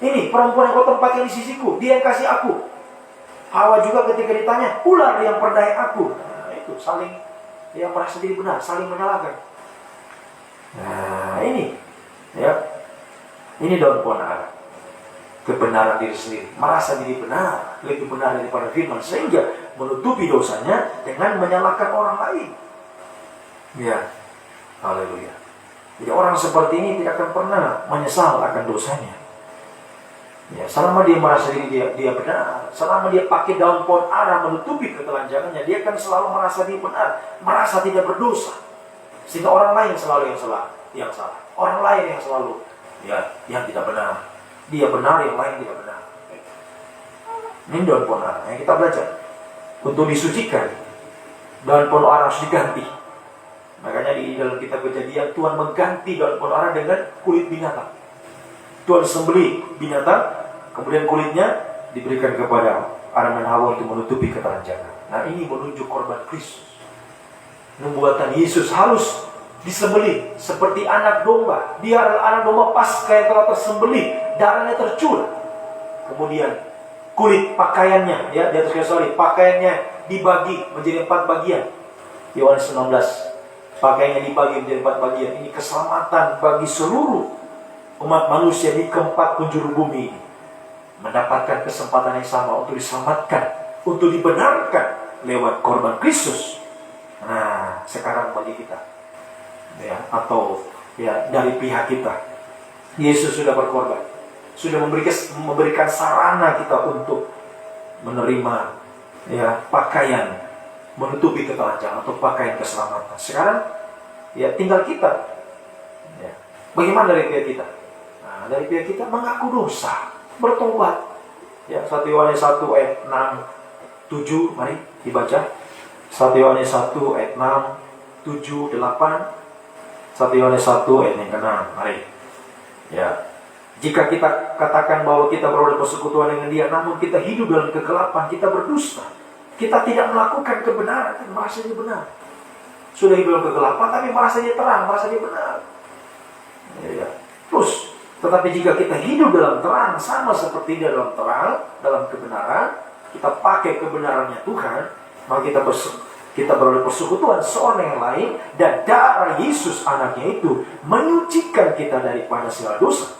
Ini perempuan yang kau tempatkan di sisiku, dia yang kasih aku. Hawa juga ketika ditanya, ular yang perdaya aku. Nah, itu saling yang merasa diri benar, saling menyalahkan. Nah, ini ya. Ini daun pohon ara. Kebenaran diri sendiri, merasa diri benar, lebih benar daripada firman, sehingga menutupi dosanya dengan menyalahkan orang lain. Ya, haleluya. Jadi orang seperti ini tidak akan pernah menyesal akan dosanya. Ya, selama dia merasa diri dia benar, selama dia pakai daun pohon ara menutupi ketelanjangannya, dia akan selalu merasa diri benar, merasa tidak berdosa. Sehingga orang lain selalu yang salah. Orang lain yang selalu yang tidak benar. Dia benar, yang lain tidak benar. Ini daun pohon ara yang kita belajar. Untuk disucikan, daun pohon ara harus diganti. Makanya di dalam kitab Kejadian, Tuhan mengganti daun pohon ara dengan kulit binatang. Tuhan sembelih binatang, kemudian kulitnya diberikan kepada Adam dan Hawa untuk menutupi ketelanjangan. Nah, ini menunjuk korban Kristus. Nubuatan Yesus harus disembelih seperti anak domba. Dia adalah anak domba Paskah yang telah tersembelih, darahnya tercurah. Kemudian kulit pakaiannya, ya, di atas kayu salib, pakaiannya dibagi menjadi 4 bagian. Yohanes 19, pakaiannya dibagi menjadi 4 bagian. Ini keselamatan bagi seluruh umat manusia di keempat penjuru bumi ini, mendapatkan kesempatan yang sama untuk diselamatkan, untuk dibenarkan lewat korban Kristus. Nah, sekarang bagi kita, ya, atau ya dari pihak kita, Yesus sudah berkorban, sudah memberikan sarana kita untuk menerima ya pakaian menutupi ketelanjangan atau pakaian keselamatan. Sekarang ya tinggal kita. Ya. Bagaimana dari pihak kita? Nah, dari pihak kita mengaku dosa, bertobat. Ya, 1 Yohanes 1 ayat 6, 7, mari dibaca. 1 Yohanes 1 ayat 6, 7, 8. 1 Yohanes 1 ayat yang ke-6, mari. Ya. Jika kita katakan bahwa kita beroleh persekutuan dengan Dia, namun kita hidup dalam kegelapan, kita berdusta. Kita tidak melakukan kebenaran, dan merasa dia benar. Sudah hidup dalam kegelapan, tapi merasa dia terang, merasa dia benar. Ya. Terus, tetapi jika kita hidup dalam terang, sama seperti dia dalam terang, dalam kebenaran, kita pakai kebenarannya Tuhan, maka kita beroleh persekutuan seorang yang lain, dan darah Yesus anaknya itu menyucikan kita daripada segala dosa.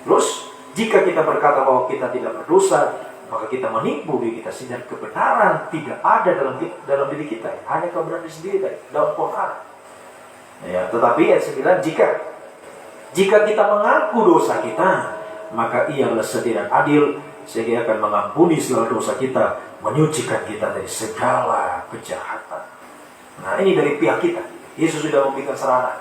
Terus, jika kita berkata bahwa kita tidak berdosa, maka kita menipu diri kita, sehingga kebenaran tidak ada dalam diri kita. Hanya kebenaran sendiri dari dalam pohon ara. Ya, tetapi ayat 9, jika kita mengaku dosa kita, maka Ia adalah setia dan adil, sehingga akan mengampuni segala dosa kita, menyucikan kita dari segala kejahatan. Nah, ini dari pihak kita. Yesus sudah memberikan sarana,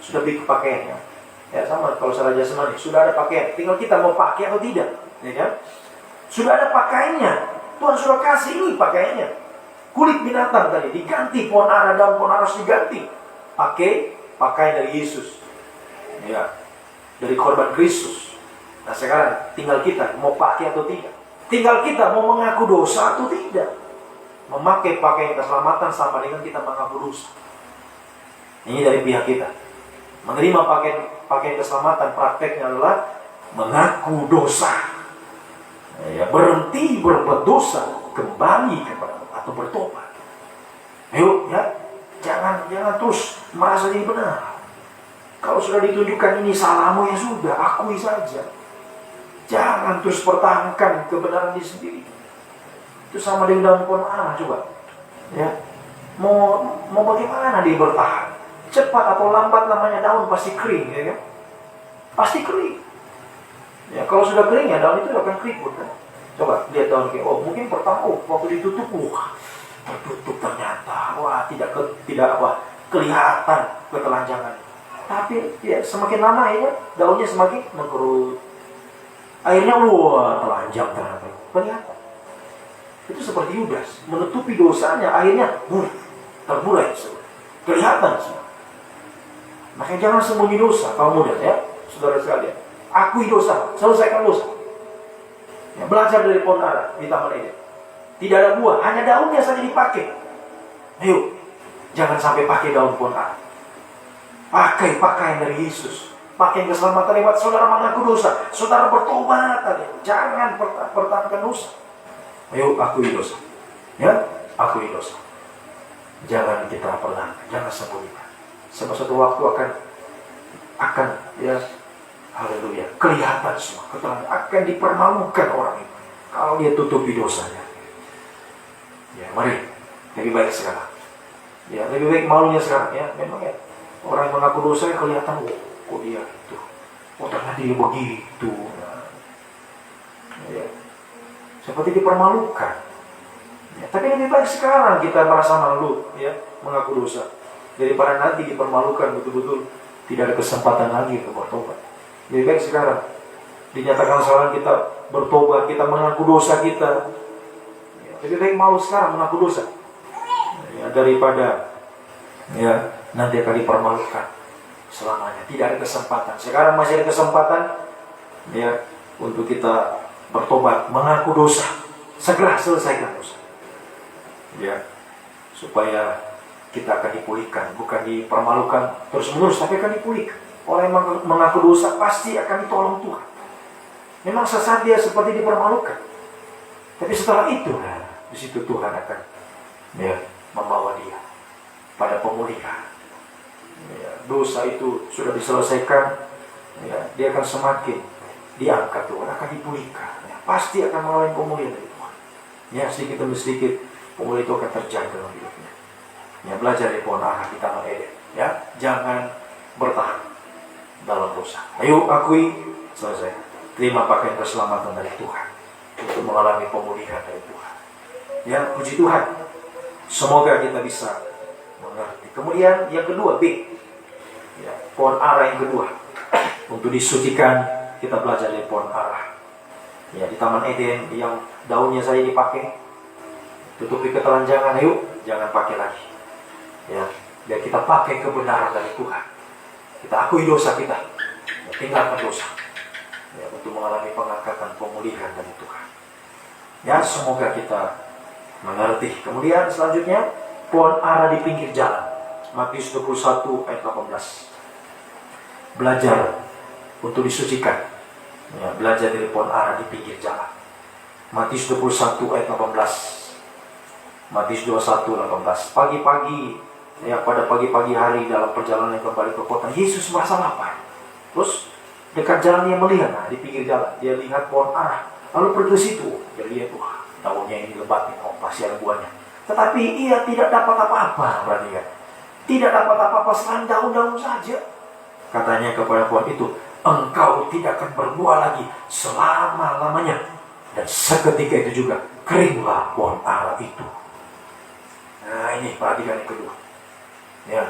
sudah beri pakaiannya. Ya, sama kalau secara jasmani, sudah ada pakaian, tinggal kita mau pakai atau tidak, ya kan? Sudah ada pakaiannya, Tuhan sudah kasih ini pakaiannya. Kulit binatang tadi diganti, pohon ara, daun pohon ara harus diganti. Pakai pakaian dari Yesus, ya, dari korban Kristus. Nah, sekarang tinggal kita mau pakai atau tidak. Tinggal kita mau mengaku dosa atau tidak. Memakai pakaian keselamatan sama dengan kita mengaku dosa. Ini dari pihak kita. Menerima pakaian keselamatan, prakteknya adalah mengaku dosa. Ya, berhenti berbuat dosa, kembali kepada atau bertobat. Ayo, ya, jangan terus merasa diri benar. Kalau sudah ditunjukkan ini salahmu, ya sudah, akui saja. Jangan terus pertahankan kebenaran diri sendiri. Itu sama dengan daun pohon ara, coba. Ya, mau bagaimana dia bertahan? Cepat atau lambat namanya daun pasti kering, ya kan? Pasti kering. Ya, kalau sudah kering ya daun itu akan keriput, kan? Coba lihat daun kayak, oh mungkin pertama, waktu ditutup, tertutup ternyata, tidak kelihatan ketelanjangan. Tapi ya semakin lama ya daunnya semakin mengkerut. Akhirnya telanjang ternyata, kelihatan. Itu seperti Yudas, menutupi dosanya, akhirnya terburai, kelihatan semua. Makanya jangan sembunyi dosa, kaum muda ya, saudara sekalian. Akui dosa, selesaikan dosa. Ya, belajar dari pohon ara di Taman Eden. Tidak ada buah, hanya daunnya saja dipakai. Ayo, jangan sampai pakai daun pohon ara. Pakai pakaian dari Yesus. Pakai keselamatan lewat saudara mengaku dosa. Saudara bertobat tadi. Jangan pertahankan dosa. Ayo, akui dosa. Ya, akui dosa. Jangan kita perlahan, jangan sembunyikan. Sebab satu waktu akan ya, haleluya, kelihatan semua, akan dipermalukan orang itu kalau dia tutupi dosanya. Ya, mari lebih baik sekarang. Ya, lebih baik malunya sekarang ya. Memang ya, orang yang mengaku dosa kelihatan, kok dia itu, ternyata dia begitu. Nah, ya, seperti dipermalukan. Ya, tapi lebih baik sekarang kita merasa malu ya, mengaku dosa, daripada nanti dipermalukan betul-betul tidak ada kesempatan lagi untuk bertobat. Lebih baik sekarang dinyatakan salah, kita bertobat, kita mengaku dosa kita. Ya, lebih baik malu sekarang mengaku dosa ya, daripada ya nanti akan dipermalukan selamanya. Tidak ada kesempatan. Sekarang masih ada kesempatan ya untuk kita bertobat, mengaku dosa, segera selesaikan dosa. Ya, supaya kita akan dipulihkan, bukan dipermalukan terus-menerus, tapi akan dipulihkan. Orang yang mengaku dosa pasti akan ditolong Tuhan. Memang sesaat dia seperti dipermalukan, tapi setelah itu, nah, di situ Tuhan akan ya, membawa dia pada pemulihan. Ya, dosa itu sudah diselesaikan, ya, dia akan semakin diangkat Tuhan, akan dipulihkan. Ya, pasti akan mengalami pemulihan dari Tuhan. Ya, sedikit demi sedikit pemulihan itu akan terjadi dalam hidupnya. Ya, belajar dari pohon ara di Taman Eden. Ya, jangan bertahan dalam dosa. Ayo akui, selesai. Terima pakaian keselamatan dari Tuhan untuk mengalami pemulihan dari Tuhan. Ya, puji Tuhan. Semoga kita bisa mengerti. Kemudian yang kedua, B. Ya, pohon ara yang kedua. Untuk disucikan, kita belajar dari pohon ara. Ya, di Taman Eden yang daunnya saja dipakai, tutupi ketelanjangan, ayo jangan pakai lagi. Ya, biar kita pakai kebenaran dari Tuhan. Kita akui dosa kita, ya, tinggalkan dosa. Ya, untuk mengalami pengangkatan pemulihan dari Tuhan. Ya, semoga kita mengerti. Kemudian selanjutnya, pohon ara di pinggir jalan. Matius 21 ayat 18. Belajar untuk disucikan. Ya, belajar dari pohon ara di pinggir jalan. Matius 21 ayat 18. Matius 21:18. Pagi-pagi, ya, pada pagi-pagi hari dalam perjalanan kembali ke kota, Yesus merasa lapar. Terus dekat jalan dia melihat, nah, di pinggir jalan dia lihat pohon ara. Lalu pergi ke situ, dia lihat, wah, daunnya ini lebat, pasti ada buahnya. Tetapi ia tidak dapat apa-apa, perhatikan. Tidak dapat apa-apa selain daun-daun saja. Katanya kepada pohon itu, engkau tidak akan berbuah lagi selama-lamanya. Dan seketika itu juga keringlah pohon ara itu. Nah, ini perhatikan yang kedua. Ya,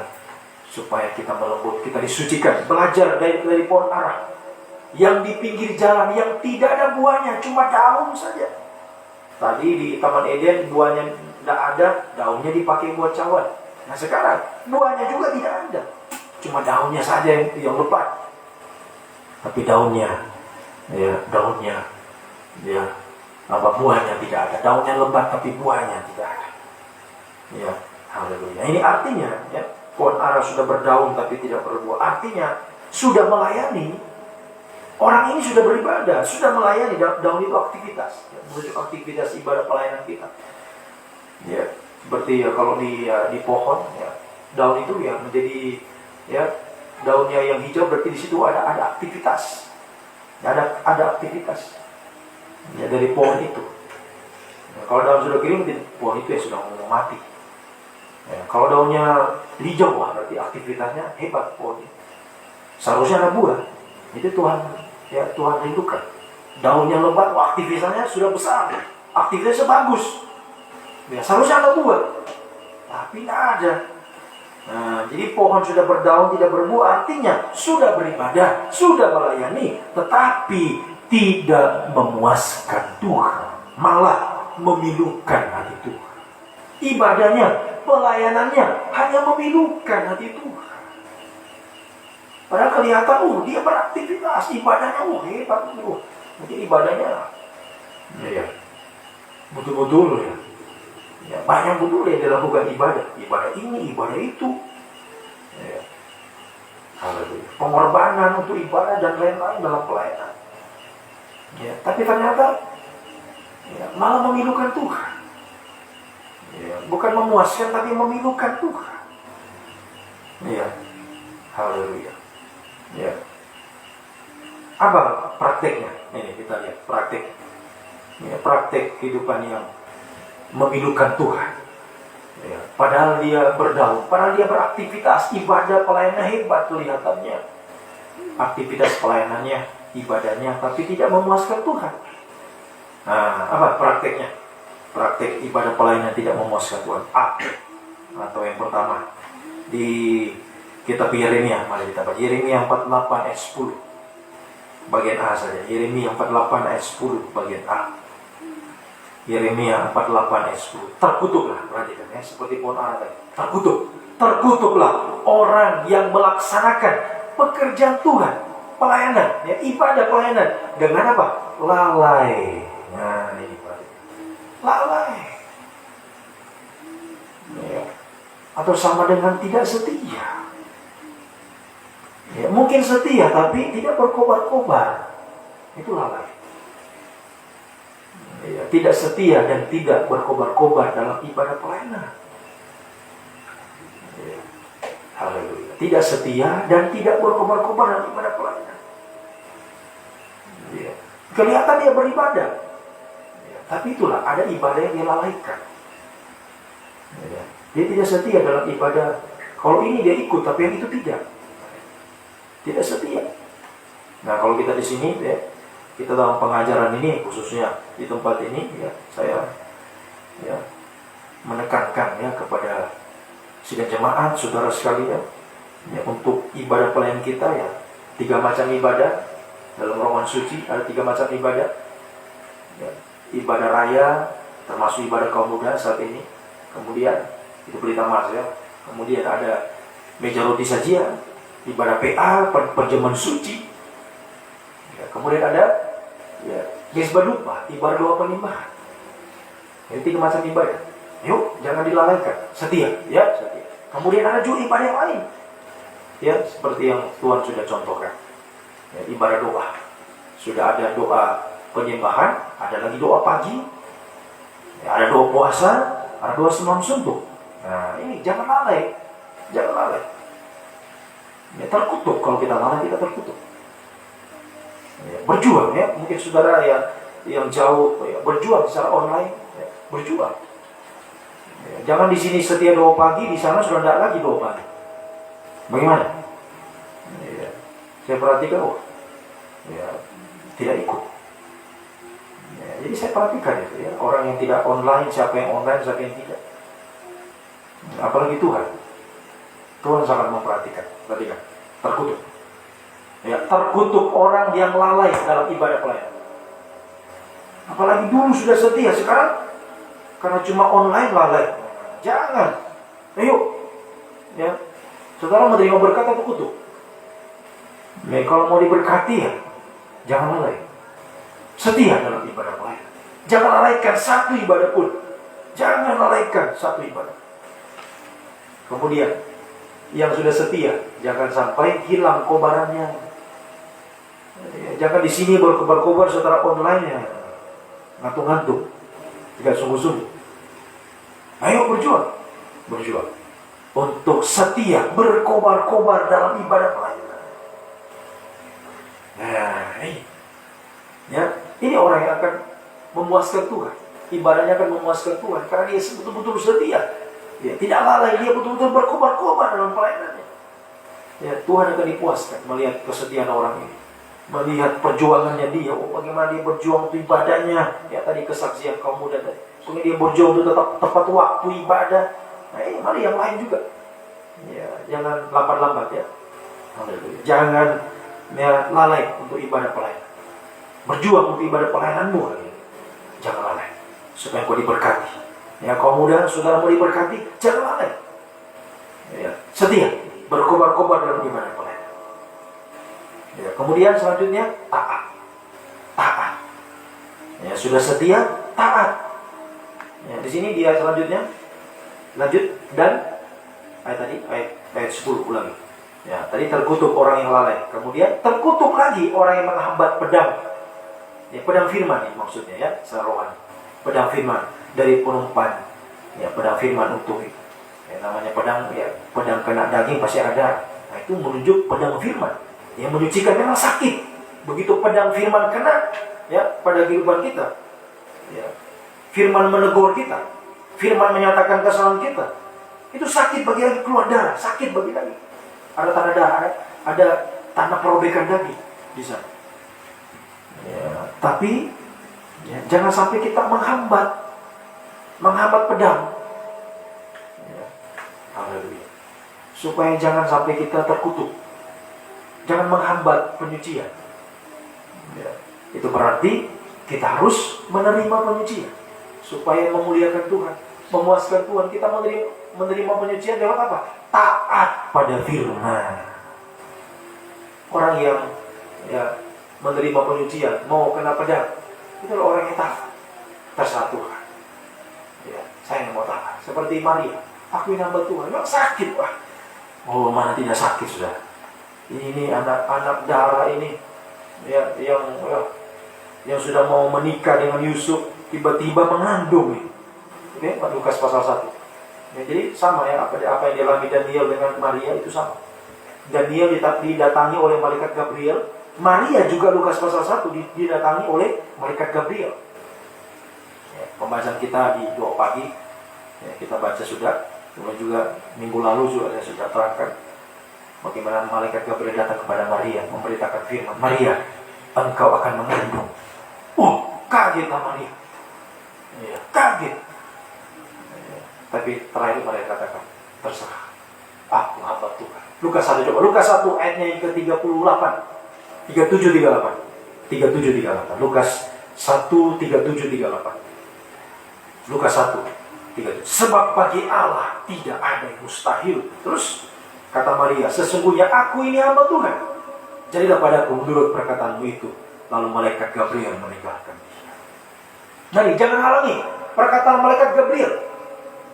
supaya kita melembut, kita disucikan. Belajar dari pohon ara yang di pinggir jalan, yang tidak ada buahnya, cuma daun saja. Tadi di Taman Eden buahnya tidak ada, daunnya dipakai buat cawan. Nah, sekarang buahnya juga tidak ada, cuma daunnya saja yang lebat. Tapi daunnya, ya, buahnya tidak ada. Daunnya lebat tapi buahnya tidak ada. Ya, haleluya. Ini artinya, ya, pohon ara sudah berdaun tapi tidak berbuah. Artinya sudah melayani. Orang ini sudah beribadah, sudah melayani. Daun itu aktivitas, ya, menuju aktivitas ibadah pelayanan kita. Ya, seperti ya, kalau di pohon, ya, daun itu ya menjadi, ya, daunnya yang hijau berarti di situ ada aktivitas. Ya, ada aktivitas. Ya, dari pohon itu. Ya, kalau daun sudah kering, pohon itu ya sudah mau mati. Ya, kalau daunnya hijau, berarti aktivitasnya hebat pohon itu. Seharusnya ada buah. Itu Tuhan rindukan. Daunnya lebat, aktivitasnya sudah besar, aktivitasnya bagus. Ya, seharusnya ada buah, tapi tidak ada. Nah, jadi pohon sudah berdaun tidak berbuah, artinya sudah beribadah, sudah melayani, tetapi tidak memuaskan Tuhan, malah memilukan hati Tuhan. Ibadahnya, pelayanannya hanya memilukan hati Tuhan. Padahal kelihatan, dia beraktivitas, ibadahnya hebat, mungkin ibadahnya Ya, betul-betul ya. Ya, banyak betul yang dilakukan ibadah ini, ibadah itu. Ya. Haleluya. Pengorbanan untuk ibadah dan lain-lain dalam pelayanan. Ya, tapi ternyata ya, malah memilukan Tuhan. Ya, bukan memuaskan tapi memilukan Tuhan. Ya, haleluya. Ya. Apa prakteknya? Ini kita lihat praktek. Ya, praktek kehidupan yang memilukan Tuhan. Ya, padahal dia berdaun, padahal dia beraktivitas ibadah pelayanan hebat kelihatannya. Aktivitas pelayanannya, ibadahnya, tapi tidak memuaskan Tuhan. Nah, apa prakteknya? Praktek ibadah pelayanan tidak memuaskan Tuhan. Atau yang pertama di kitab Yeremia, mari kita baca Yeremia 48 ayat 10. Bagian A saja. Yeremia 48 ayat 10 bagian A. Yeremia 48 ayat 10. Terkutuklah, perhatikan ya, seperti pohon ara tadi. Terkutuklah orang yang melaksanakan pekerjaan Tuhan, pelayanan, ya, ibadah pelayanan dengan apa? Lalai. Nah, ini perhatikan. Lalai. Ya. Atau sama dengan tidak setia. Ya, mungkin setia tapi tidak berkobar-kobar. Itu lalai. Ya, tidak setia dan tidak berkobar-kobar dalam ibadah pelayanan. Ya. Haleluya. Tidak setia dan tidak berkobar-kobar dalam ibadah pelayanan. Ya. Kelihatan dia beribadah. Ya. Tapi itulah, ada ibadah yang dilalaikan. Ya. Dia tidak setia dalam ibadah. Kalau ini dia ikut, tapi yang itu tidak. Tidak setia. Nah, kalau kita di sini, ya, kita dalam pengajaran ini, khususnya di tempat ini, ya, saya ya, menekankan ya kepada sidang jemaat, saudara sekalian, ya, untuk ibadah pelayanan kita ya, 3 macam ibadah dalam Roman Suci, ada 3 macam ibadah. Ya, ibadah raya, termasuk ibadah kaum muda saat ini. Kemudian itu berita mas ya. Kemudian ada meja roti sajian, ibadah PA, perjamuan suci. Ya, kemudian ada ya, mezbah dupa, ibadah doa penyembahan. Ini 3 macam ibadah. Yuk, jangan dilalaikan. Setia, ya, setia. Kemudian ada juga ibadah yang lain. Ya, seperti yang Tuhan sudah contohkan. Ya, ibadah doa. Sudah ada doa penyembahan, ada lagi doa pagi. Ya, ada doa puasa, ada doa semalam suntuk. Nah, ini jangan lalai. Jangan lalai. Ya, terkutuk. Kalau kita lalai, kita terkutuk. Ya, berjuang ya, mungkin saudara yang jauh ya, berjuang secara online, ya, berjuang. Ya, jangan di sini setia doa pagi, di sana sudah tidak lagi doa pagi. Bagaimana? Ya, saya perhatikan, ya, tidak ikut. Ya, jadi saya perhatikan itu ya, orang yang tidak online, siapa yang online, siapa yang tidak. Apalagi Tuhan. Tuhan sangat memperhatikan. Perhatikan, terkutuk. Ya, terkutuk orang yang lalai dalam ibadah pelayanan. Apalagi dulu sudah setia, sekarang karena cuma online lalai. Jangan. Ayo, ya, saudara menerima berkat atau kutuk? Ya, kalau mau diberkati ya, jangan lalai. Setia dalam ibadah pelayanan. Jangan lalaikan satu ibadah pun. Jangan lalaikan satu ibadah. Kemudian yang sudah setia, jangan sampai hilang kobarannya. Ya, jangan di sini berkobar-kobar, saudara online ya ngantuk-ngantuk, tidak sungguh-sungguh. Ayo berjuang, berjuang untuk setia, berkobar-kobar dalam ibadah pelayanan. Nah, ini orang yang akan memuaskan Tuhan. Ibadahnya akan memuaskan Tuhan karena dia betul-betul setia. Ya, tidak lalai, dia betul-betul berkobar-kobar dalam pelayanannya. Ya, Tuhan akan dipuaskan melihat kesetiaan orang ini, melihat perjuangannya dia. Bagaimana dia berjuang untuk ibadahnya. Ya, tadi kesaksian kaum muda tadi. Kemudian dia berjuang untuk tepat waktu ibadah. Nah, ini mari yang lain juga. Ya, jangan lambat-lambat ya. Jangan ya, lalai untuk ibadah pelayanan. Berjuang untuk ibadah pelayananmu. Jangan lalai supaya kau diberkati. Ya, kaum muda, saudara mau diberkati, jangan lalai. Ya, setia, berkobar-kobar dalam ibadah pelayanan. Ya, kemudian selanjutnya taat. Taat. Ya, sudah setia, taat. Ya, di sini dia selanjutnya lanjut dan ayat 10 ulangi. Ya, tadi terkutuk orang yang lalai. Kemudian terkutuk lagi orang yang menghambat pedang. Ya, pedang firman ini maksudnya ya, serohan. Pedang firman dari penumpan. Ya, pedang firman untuk itu. Ya, namanya pedang, ya, pedang kena daging pasti ada. Nah, itu menunjuk pedang firman. Yang menyucikan memang sakit. Begitu pedang firman kena ya pada kehidupan kita. Ya. Firman menegur kita. Firman menyatakan kesalahan kita. Itu sakit bagi lagi, keluar darah, sakit bagi lagi. Ada tanda darah, ada tanda perobekan daging di sana. Ya, tapi ya, jangan sampai kita menghambat pedang. Ya, haleluya. Supaya jangan sampai kita terkutuk. Jangan menghambat penyucian. Ya, itu berarti kita harus menerima penyucian supaya memuliakan Tuhan, memuaskan Tuhan. Kita menerima penyucian lewat apa? Taat pada firman. Orang yang ya menerima penyucian mau kena pedang, itu orang yang taat. Terserah Tuhan. Ya, saya mau taat. Seperti Maria, akuin hamba Tuhan. Memang sakit, Pak. Oh, mana tidak sakit sudah. Ini anak darah ini ya, yang sudah mau menikah dengan Yusuf tiba-tiba mengandung. Oke, Lukas pasal 1. Ya, jadi sama ya, apa yang dialami Daniel dengan Maria itu sama. Daniel didatangi oleh malaikat Gabriel. Maria juga Lukas pasal 1 didatangi oleh malaikat Gabriel. Ya, pembahasan kita di doa pagi ya, kita baca sudah. Kemudian juga minggu lalu juga saya sudah terangkan bagaimana malaikat Gabriel datang kepada Maria memberitakan firman, Maria, engkau akan mengandung. Kaget Maria. Ya, kaget. Ya, tapi terakhir mereka katakan, terserah. Aku hamba Tuhan. Lukas 1 coba. Lukas 1 ayatnya yang ke-38. 37-38. 37-38. Lukas 1:37-38. Lukas 1:37. Sebab bagi Allah tidak ada yang mustahil. Terus kata Maria, sesungguhnya aku ini hamba Tuhan. Jadilah padaku menurut perkataanmu itu. Lalu malaikat Gabriel meninggalkan dia. Nah, jangan halangi perkataan malaikat Gabriel.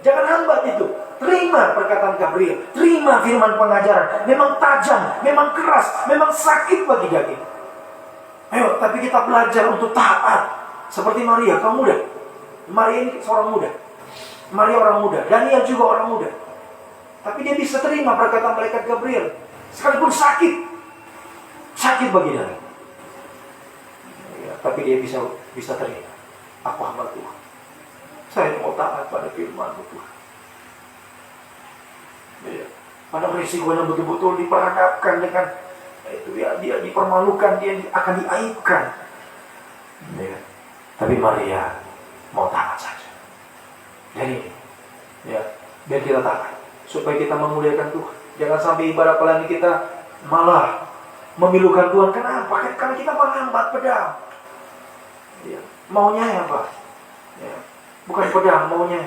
Jangan hambat itu. Terima perkataan Gabriel. Terima firman pengajaran. Memang tajam, memang keras, memang sakit bagi daging. Ayo, tapi kita belajar untuk taat. Seperti Maria, kaum muda. Maria ini seorang muda. Maria orang muda. Daniel juga orang muda. Tapi dia bisa terima perkataan malaikat Gabriel. Sekalipun sakit. Sakit bagi daging. Ya, tapi dia bisa terima. Aku hamba Tuhan. Saya mau taat pada firman Tuhan. Ya. Pada risikonya betul-betul diperhadapkan dengan itu ya, dia dipermalukan, dia akan diaibkan. Ya. Tapi Maria mau taat saja. Jadi ya, biar kita taat supaya kita memuliakan Tuhan. Jangan sampai ibadah pelayanan kita malah memilukan Tuhan. Kenapa? Karena kita menghambat pedang. Ya. Maunya ya Pak ya. Bukan pedang, maunya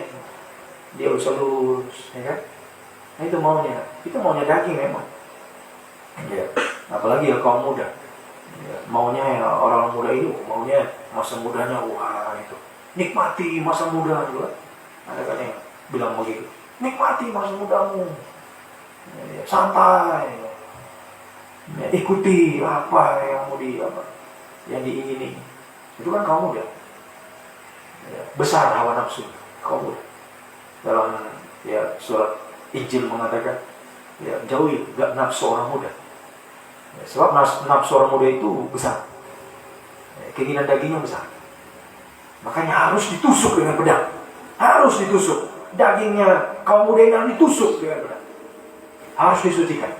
dia usah lurus ya kan? Nah, itu maunya daging memang ya. Apalagi ya kaum muda ya. Maunya ya, orang muda itu maunya masa mudanya wah itu nikmati masa muda juga. Ada kan yang bilang begitu, nikmati masa mudamu ya, santai ya, ikuti apa yang mau yang diingini. Itu kan kaum muda ya, besar hawa nafsu kaum muda. Dalam ya surat Injil mengatakan ya, jauhi nafsu orang muda ya, sebab nafsu orang muda itu besar ya, keinginan dagingnya besar. Makanya harus ditusuk dengan pedang. Harus ditusuk. Dagingnya kaum muda yang ditusuk dengan pedang. Harus disucikan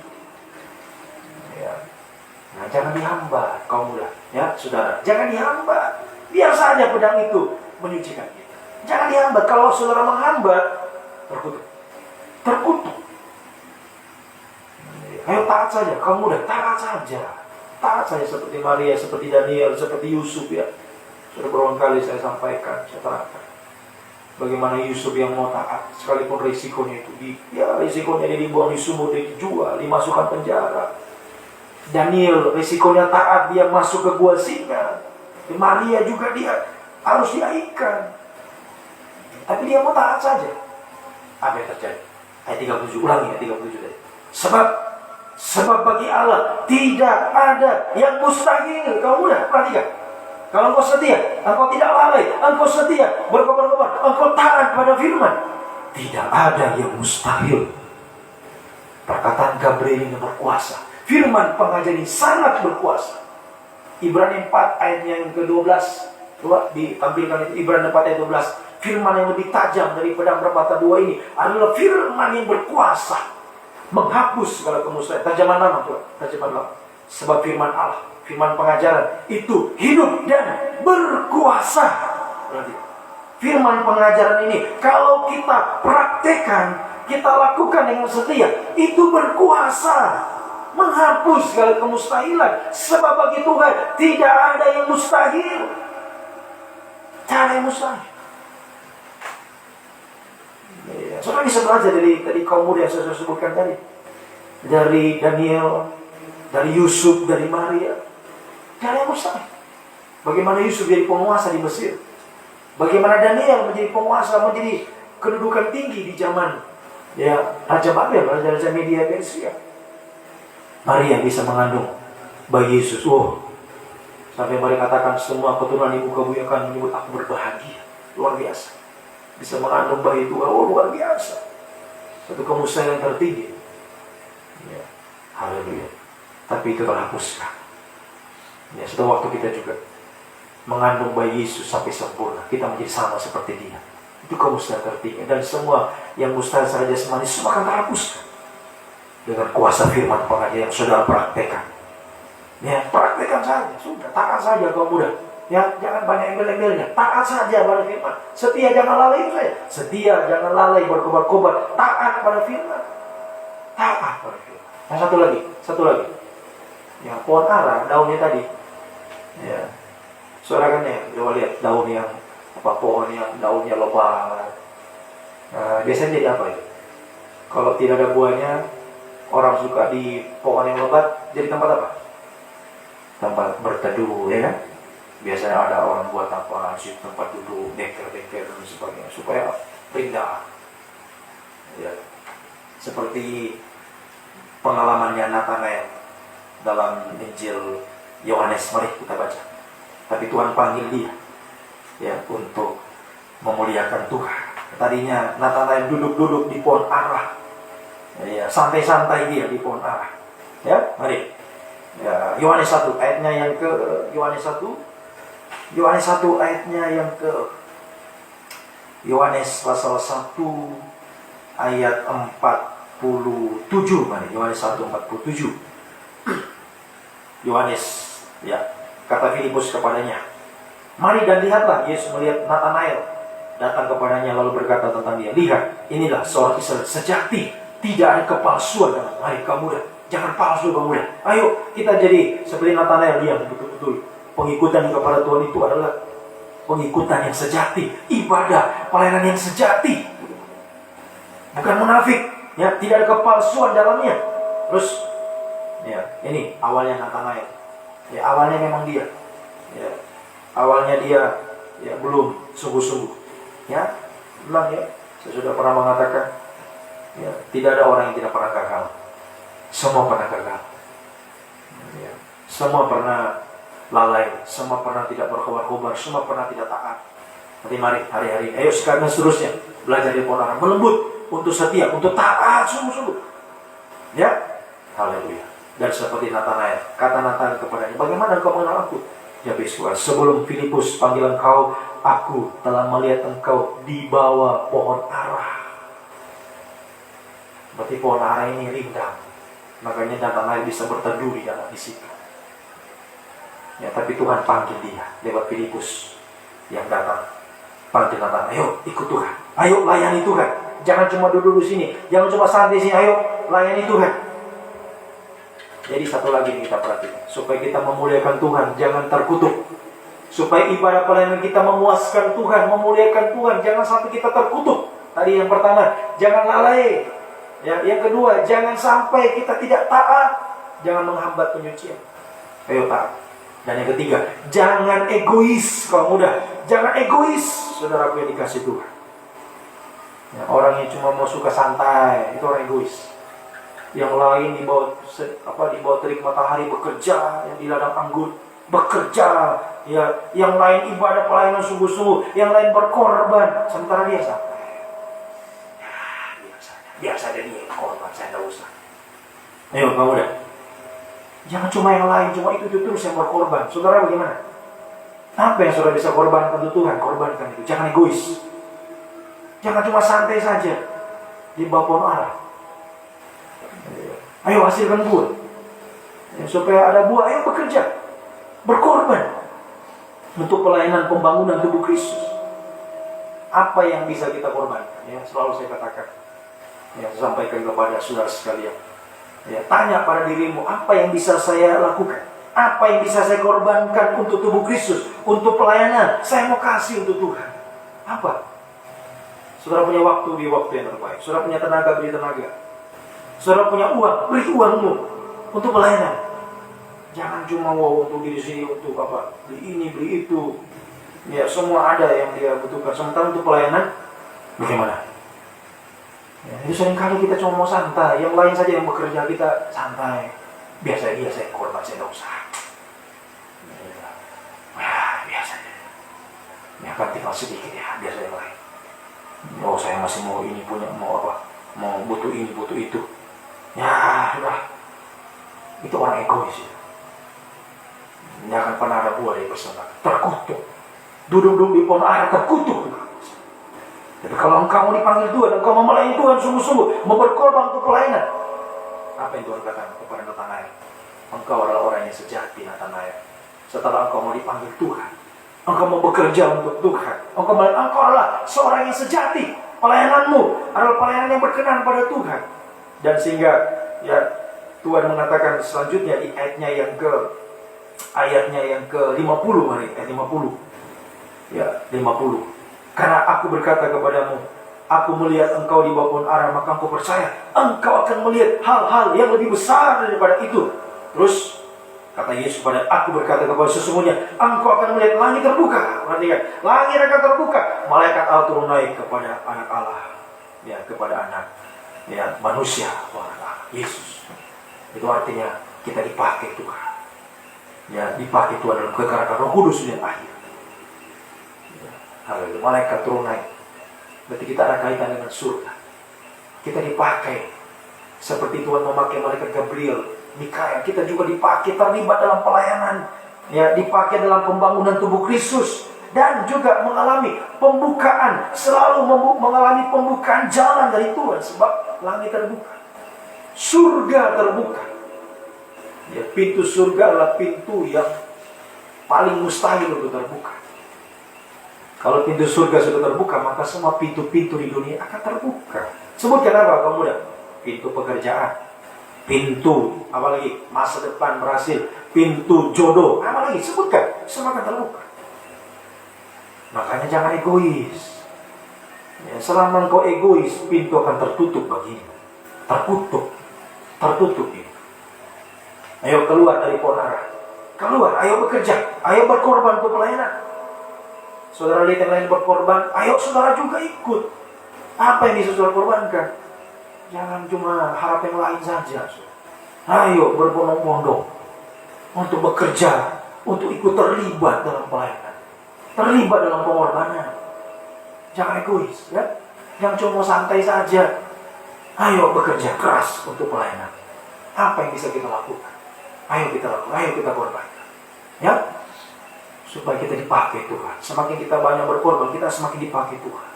ya. Nah, jangan dihambat kaum muda ya saudara. Jangan dihambat. Biar saja pedang itu menyucikan kita. Jangan dihambat. Kalau saudara menghambat, terkutuk. Ayo taat saja, kaum muda, taat saja. Taat saja seperti Maria, seperti Daniel, seperti Yusuf ya. Sudah berulang kali saya sampaikan, saya terangkan. Bagaimana Yusuf yang mau taat, sekalipun risikonya itu risikonya dia dibuang di sumur, dia dijual, dimasukkan penjara. Daniel risikonya taat, dia masuk ke gua singa. Maria juga dia harus dia ikan. Tapi dia mau taat saja. Apa yang terjadi? Ayat 37, ulangi ayat 37 tadi. Sebab bagi Allah tidak ada yang mustahil. Kamu mudah, perhatikan. Kalau engkau setia, engkau tidak lalai, engkau setia, berkobar-kobar, engkau taat pada firman, tidak ada yang mustahil. Perkataan Gabriel ini berkuasa. Firman pengajar ini sangat berkuasa. Ibrani 4 ayatnya yang ke-12. Coba ditampilkan itu, Ibrani 4 ayat 12. Firman yang lebih tajam dari pedang bermata dua ini adalah firman yang berkuasa, menghapus segala kemustahilan. Terjemahan lama, coba. Terjemahan lama. Sebab firman Allah, firman pengajaran itu hidup dan berkuasa. Berarti firman pengajaran ini kalau kita praktekkan, kita lakukan dengan setia, itu berkuasa, menghapus segala kemustahilan. Sebab bagi Tuhan tidak ada yang mustahil. Tidak ada yang mustahil. Ya, saudara bisa belajar dari kaum muda yang saya sebutkan tadi, dari Daniel, dari Yusuf, dari Maria. Tidak ada yang mustahil. Bagaimana Yusuf jadi penguasa di Mesir, bagaimana Daniel menjadi penguasa, menjadi kedudukan tinggi di zaman Raja Babel, Raja Media Persia. Maria bisa mengandung bayi Yesus. Sampai mereka katakan semua keturunan ibu kamu akan menyebut aku berbahagia. Luar biasa. Bisa mengandung bayi itu, luar biasa. Satu kemustahilan tertinggi. Ya, haleluya. Tapi itu terhapuskan. Ya, suatu waktu kita juga mengandung bayi Yesus sampai sempurna. Kita menjadi sama seperti dia. Itu kemustahilan tertinggi. Dan semua yang mustahil saja jasmani semua akan terhapuskan dengan kuasa firman pengajar yang saudara praktekkan. Ya, praktekkan saja. Sudah, taat saja kaum muda. Ya, jangan banyak embel-embelnya. Taat saja pada firman. Setia, jangan lalai itu saja. Setia, jangan lalai berkobar-kobar. Taat pada firman. Taat pada firman. Nah, satu lagi. Ya, pohon ara, daunnya tadi. Ya, saudara kan ya, coba lihat daun yang pohon yang daunnya lebat. Nah, biasanya jadi apa itu? Kalau tidak ada buahnya, orang suka di pohon yang lebat jadi tempat apa? Tempat berteduh, ya kan? Biasanya ada orang buat apa, sih tempat duduk, deker-deker dan sebagainya supaya indah. Ya. Seperti pengalamannya Nathanael dalam Injil Yohanes, mari kita baca. Tapi Tuhan panggil dia ya untuk memuliakan Tuhan. Tadinya Nathanael duduk-duduk di pohon ara. Ya, santai-santai dia di pohon ara. Ya, mari. Ya, Yohanes 1 ayatnya yang ke Yohanes 1 ayatnya yang ke Yohanes pasal 1 ayat 47. Mari Yohanes 1:47. Yohanes ya, kata Filipus kepadanya, "Mari dan lihatlah." Yesus melihat Nathanael datang kepadanya lalu berkata tentang dia, "Lihat, inilah seorang Israel sejati, tidak ada kepalsuan dalam." Mari kamu muda, jangan palsu kamu muda. Ayo kita jadi seperti Nathanael yang betul-betul pengikutan kepada Tuhan itu adalah pengikutan yang sejati, ibadah, pelayanan yang sejati, bukan munafik, ya, tidak ada kepalsuan dalamnya. Terus, ya, ini awalnya Nathanael, ya, awalnya memang dia, ya, awalnya dia, ya, belum sungguh-sungguh, ya, memang ya, saya sudah pernah mengatakan, ya, tidak ada orang yang tidak pernah gagal, semua pernah gagal, ya, semua pernah lalai, semua pernah tidak berkobar-kobar, semua pernah tidak taat. Tapi mari hari-hari, ayo sekarang dan seterusnya belajar di pohon ara, melembut, untuk setia, untuk taat sungguh-sungguh. Ya, haleluya. Dan seperti Nathanael, kata Nathanael kepadanya, "Bagaimana engkau mengenal aku?" Ya Tuhan, "Sebelum Filipus panggil engkau, aku telah melihat engkau di bawah pohon ara." Berarti pohon ara ini rindang, makanya Nathanael bisa berteduh di dalam di situ. Ya, tapi Tuhan panggil dia lewat Filipus yang datang. Panggil Nathanael, "Ayo ikut Tuhan, ayo layani Tuhan. Jangan cuma duduk di sini, jangan cuma santai di sini, ayo layani Tuhan." Jadi satu lagi kita perhatikan, supaya kita memuliakan Tuhan, jangan terkutuk. Supaya ibadah pelayanan kita memuaskan Tuhan, memuliakan Tuhan, jangan sampai kita terkutuk. Tadi yang pertama, jangan lalai. Ya, yang kedua, jangan sampai kita tidak taat, jangan menghambat penyucian. Ayo taat. Dan yang ketiga, jangan egois kaum muda. Jangan egois, saudaraku yang dikasih Tuhan. Ya, orang yang cuma mau suka santai, itu orang egois. Yang lain di bawah terik matahari bekerja, yang di ladang anggur bekerja, ya, yang lain ibadah pelayanan sungguh-sungguh, yang lain berkorban, sementara dia santai. Biasa aja dia korban, saya tidak usah. Ayo kamu muda, jangan cuma yang lain, cuma itu terus yang berkorban. Saudara bagaimana? Apa yang saudara bisa korbankan untuk Tuhan? Korbankan itu. Jangan egois. Jangan cuma santai saja di bawah pohon ara. Ayo hasilkan buah. Ya, supaya ada buah, ayo bekerja. Berkorban. Untuk pelayanan pembangunan tubuh Kristus. Apa yang bisa kita korbankan? Ya, selalu saya katakan. Ya, sampaikan kepada saudara sekalian. Ya, tanya pada dirimu, apa yang bisa saya lakukan? Apa yang bisa saya korbankan untuk tubuh Kristus? Untuk pelayanan, saya mau kasih untuk Tuhan. Apa? Saudara punya waktu, di waktu yang terbaik. Saudara punya tenaga, beri tenaga. Saudara punya uang, beri uangmu untuk pelayanan. Jangan cuma untuk diri sendiri, untuk apa? Beli ini, beli itu. Ya, semua ada yang dia butuhkan. Sementara untuk pelayanan, bagaimana? Ya, itu seringkali kita cuma mau santai. Yang lain saja yang bekerja, kita santai. Biasa dia saya korban, saya tidak usah. Biasanya. Ya kan tinggal sedikit ya, biasa yang lain. Oh saya masih mau ini punya, mau apa? Mau butuh ini, butuh itu. Ya sudah. Itu orang egois ya. Tidak akan pernah ada buah dari persembahan. Terkutuk. Duduk-duduk di pohon ara terkutuk. Tapi kalau engkau dipanggil Tuhan, engkau melayani Tuhan sungguh-sungguh, mau berkorban untuk pelayanan. Apa yang Tuhan katakan kepada Natanael? Engkau adalah orang yang sejati, Natanael. Setelah engkau mau dipanggil Tuhan, engkau mau bekerja untuk Tuhan, engkau adalah seorang yang sejati. Pelayananmu adalah pelayanan yang berkenan pada Tuhan. Dan sehingga ya Tuhan mengatakan selanjutnya di ayatnya yang ke-50, ayat 50. Ya, 50. Karena aku berkata kepadamu, aku melihat engkau di bawah pohon ara, maka engkau percaya engkau akan melihat hal-hal yang lebih besar daripada itu. Terus kata Yesus pada aku berkata kepada sesungguhnya engkau akan melihat langit terbuka. Perhatikan, langit akan terbuka, malaikat Allah turun naik kepada anak Allah, ya, kepada anak ya manusia, anak Allah, Yesus. Itu artinya kita dipakai Tuhan. Ya, dipakai Tuhan dalam kekerakan Roh Kudus yang akhir. Haleluya, malaikat turun naik. Berarti kita ada kaitan dengan surga. Kita dipakai seperti Tuhan memakai malaikat Gabriel, Mikael. Kita juga dipakai, terlibat dalam pelayanan, ya, dipakai dalam pembangunan tubuh Kristus, dan juga mengalami pembukaan, selalu mengalami pembukaan jalan dari Tuhan, sebab langit terbuka, surga terbuka. Ya, pintu surga adalah pintu yang paling mustahil untuk terbuka. Kalau pintu surga sudah terbuka, maka semua pintu-pintu di dunia akan terbuka. Sebutkan apa kamu muda? Pintu pekerjaan, pintu apalagi masa depan berhasil, pintu jodoh, apalagi sebutkan, semua akan terbuka. Makanya jangan egois. Ya, selama engkau egois, pintu akan tertutup bagimu. Tertutup ini. Ayo keluar dari pohon ara. Keluar, ayo bekerja, ayo berkorban untuk pelayanan. Saudara lihat yang lain berkorban, ayo saudara juga ikut. Apa yang bisa saudara korbankan? Jangan cuma harap yang lain saja. Ayo berbondong-bondong untuk bekerja, untuk ikut terlibat dalam pelayanan, terlibat dalam pengorbanan. Jangan egois, ya. Jangan cuma santai saja. Ayo bekerja keras untuk pelayanan. Apa yang bisa kita lakukan? Ayo kita lakukan, ayo kita korbankan, ya. Supaya kita dipakai Tuhan. Semakin kita banyak berkorban, kita semakin dipakai Tuhan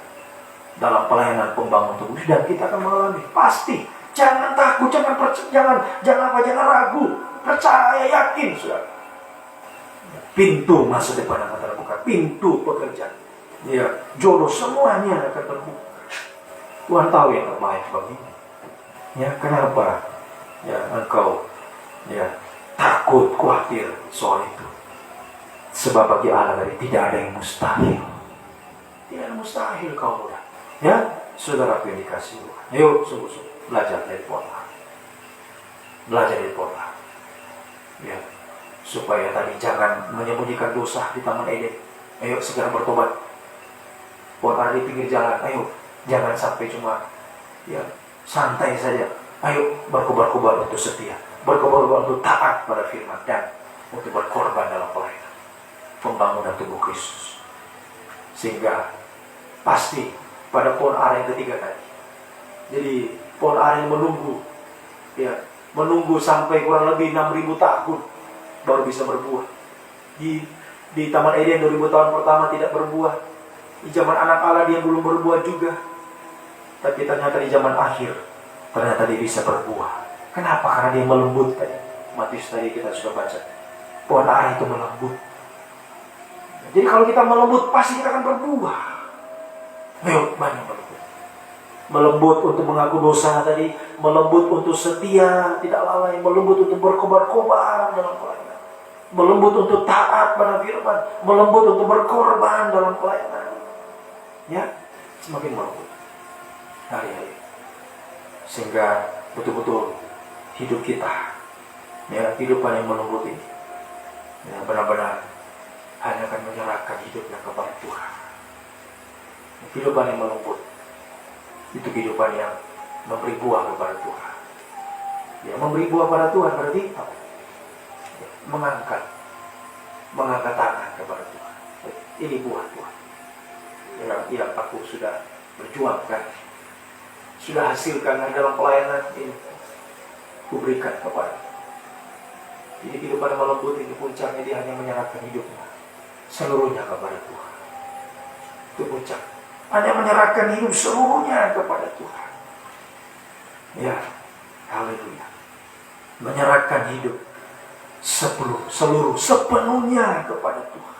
dalam pelayanan pembangun tubuh. Dan kita akan mengalami, pasti. Jangan takut, jangan ragu. Percaya, yakin, saudara. Pintu masa depan akan terbuka, pintu pekerjaan, ya, jodoh, semuanya akan terbuka. Tuhan tahu yang terbaik bagimu. Ya, kenapa? Ya, engkau ya takut, khawatir soal itu. Sebab bagi Allah tadi tidak ada yang mustahil. Tidak ada mustahil kau muda. Ya, saudara yang dikasih Tuhan. Ayo sungguh-sungguh belajar dari pohon ara. Belajar dari pohon ara. Ya, supaya tadi jangan menyembunyikan dosa di Taman Eden. Ayo segera bertobat. Pohon ara di pinggir jalan, ayo jangan sampai cuma ya santai saja. Ayo berkobar-kobar untuk setia, berkobar-kobar untuk taat pada firman, dan untuk berkorban dalam pelayanan pembangunan tubuh Kristus. Sehingga pasti pada pohon ara yang ketiga tadi. Jadi pohon ara yang menunggu, ya menunggu sampai kurang lebih 6.000 tahun baru bisa berbuah. Di Taman Eden 2000 tahun pertama tidak berbuah. Di zaman anak Allah dia belum berbuah juga. Tapi ternyata di zaman akhir ternyata dia bisa berbuah. Kenapa? Karena dia melembut tadi. Matius tadi kita sudah baca. Pohon ara itu melembut. Jadi kalau kita melembut pasti kita akan berbuah. Ayo banyak melembut. Melembut untuk mengaku dosa tadi, melembut untuk setia, tidak lalai, melembut untuk berkobar-kobar dalam pelayanan, melembut untuk taat pada firman, melembut untuk berkorban dalam pelayanan. Ya, semakin melembut hari-hari, sehingga betul-betul hidup kita, ya kehidupan yang melembut ini, ya benar-benar hanya akan menyerahkan hidupnya kepada Tuhan. Kehidupan yang melembut itu kehidupan yang memberi buah kepada Tuhan. Ya, memberi buah pada Tuhan berarti apa? Ya, mengangkat tangan kepada Tuhan. Ini buah Tuhan yang aku sudah berjuangkan, sudah hasilkan dalam pelayanan ini, kuberikan kepada. Jadi kehidupan yang melembut ini puncaknya dia hanya menyerahkan hidupnya seluruhnya kepada Tuhan. Itu puncak. Hanya menyerahkan hidup seluruhnya kepada Tuhan. Ya, haleluya. Menyerahkan hidup sepenuhnya kepada Tuhan.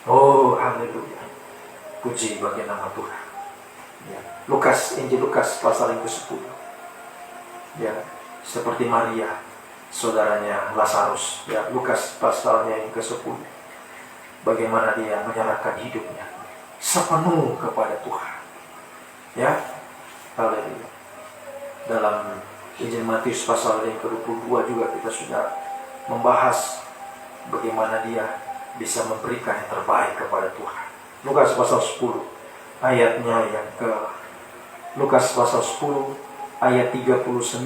Oh, haleluya. Puji bagi nama Tuhan. Ya. Injil Lukas pasal yang ke-10. Ya, seperti Maria, saudaranya Lazarus. Ya, Lukas pasalnya yang ke-10. Bagaimana dia menyerahkan hidupnya sepenuh kepada Tuhan. Ya, haleluya. Dalam Injil Matius pasal yang ke-22 juga kita sudah membahas bagaimana dia bisa memberikan yang terbaik kepada Tuhan. Lukas pasal 10 ayatnya yang ke Lukas pasal 10 ayat 39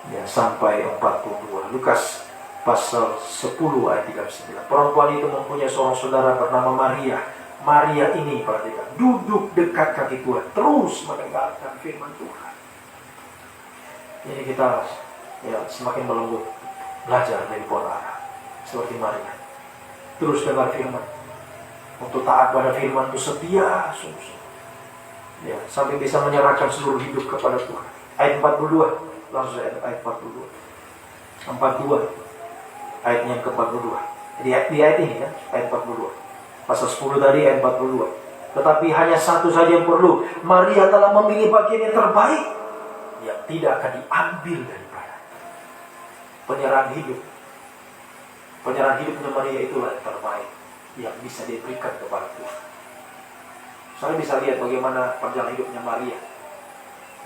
ya sampai 42. Lukas pasal 10 ayat 39. Perempuan itu mempunyai seorang saudara bernama Maria. Maria ini perhatikan, duduk dekat kaki Tuhan, terus mendengarkan firman Tuhan. Jadi kita ya semakin melembut, belajar dari pohon ara seperti Maria. Terus dengar firman, untuk taat pada firman itu setia, sungguh. Ya, sampai bisa menyerahkan seluruh hidup kepada Tuhan. Ayat 42, langsung ayat 42. 42, ayatnya yang ke-42. Di ayat ini kan, ayat 42. Pasal 10 tadi ayat 42. Tetapi hanya satu saja yang perlu. Maria telah memilih bagian yang terbaik yang tidak akan diambil daripada. Penyerahan hidup. Penyerahan hidupnya Maria itulah yang terbaik yang bisa diberikan kepada Tuhan. Saya bisa lihat bagaimana perjalanan hidupnya Maria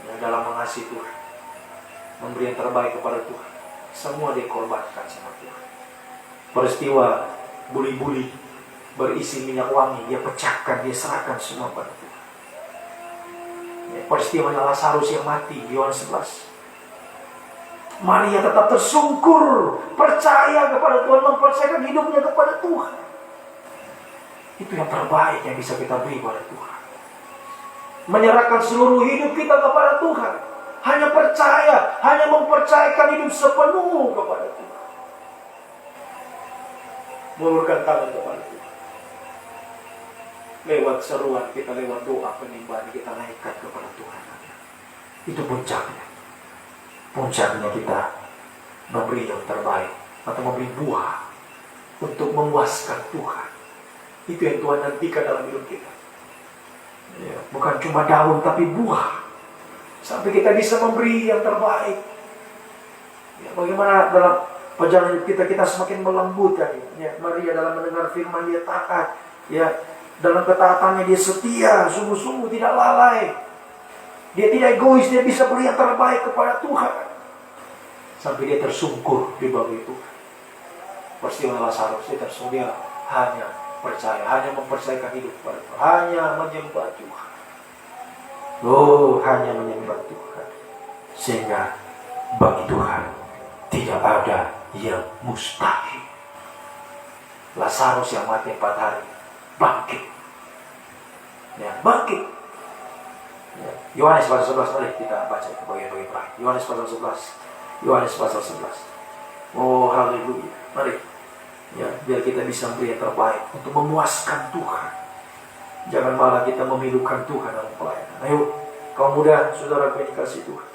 ya, dalam mengasihi Tuhan, memberi yang terbaik kepada Tuhan. Semua dikorbankan sama Tuhan. Peristiwa buli-buli berisi minyak wangi, dia pecahkan, dia serahkan semua pada Tuhan. Ya, peristiwa Lazarus yang mati, Yohanes 11. Maria tetap tersungkur, percaya kepada Tuhan, mempercayakan hidupnya kepada Tuhan. Itu yang terbaik yang bisa kita beri kepada Tuhan. Menyerahkan seluruh hidup kita kepada Tuhan. Hanya percaya, hanya mempercayakan hidup sepenuh kepada Tuhan. Mengulurkan tangan kepada Tuhan. Lewat seruan kita, lewat doa penyembahan kita naikkan kepada Tuhan. Itu puncaknya. Puncaknya kita memberi yang terbaik atau memberi buah untuk memuaskan Tuhan. Itu yang Tuhan nantikan dalam hidup kita. Ya, bukan cuma daun tapi buah. Sampai kita bisa memberi yang terbaik. Ya, bagaimana dalam perjalanan kita semakin melembut tadi. Ya, Maria dalam mendengar firman dia taat. Ya, dalam ketaatannya dia setia, sungguh-sungguh tidak lalai. Dia tidak egois, dia bisa beri yang terbaik kepada Tuhan. sampai dia tersungkur di bawah itu. Peristiwa Lazarus, dia tersungkur, dia hanya percaya, hanya mempercayakan hidup kepada Tuhan, hanya menyembah Tuhan. Hanya menyembah Tuhan. Sehingga bagi Tuhan tidak ada yang mustahil. Lazarus yang mati 4 hari bangkit. Ya, bangkit. Ya. Yohanes pasal 11, mari kita baca itu bagian-bagian terakhir. Yohanes pasal 11. Yohanes pasal 11. Oh, haleluya. Mari. Ya, biar kita bisa memberi yang terbaik untuk memuaskan Tuhan. Jangan malah kita memilihkan Tuhan dalam pelayanan. Ayo, kaum muda, saudara yang dikasih Tuhan.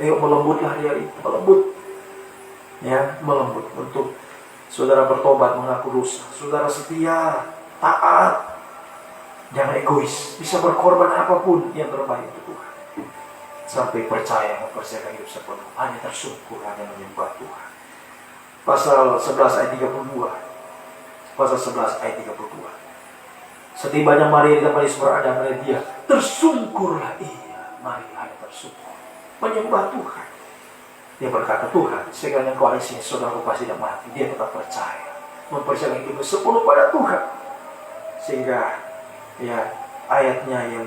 Ayo melembutlah di hari ini, melembut. Ya, melembut untuk saudara bertobat, mengaku dosa. Saudara setia, taat. Jangan egois, bisa berkorban apapun yang terbaik untuk Tuhan. Sampai percaya, mempercayakan hidup sepenuh. Hanya tersungkur, hanya menyembah Tuhan. Pasal 11 ayat 32. Pasal 11 ayat 32. Setibanya Maria di tempat Yesus berada, melihat dia, tersungkurlah ia. Maria hanya tersungkur, menyembah Tuhan. Dia berkata, Tuhan, sekiranya Engkau ada di sini, saudaraku pasti tidak mati. Dia tetap percaya, mempercayakan hidup sepenuh pada Tuhan. Sehingga ya, ayatnya yang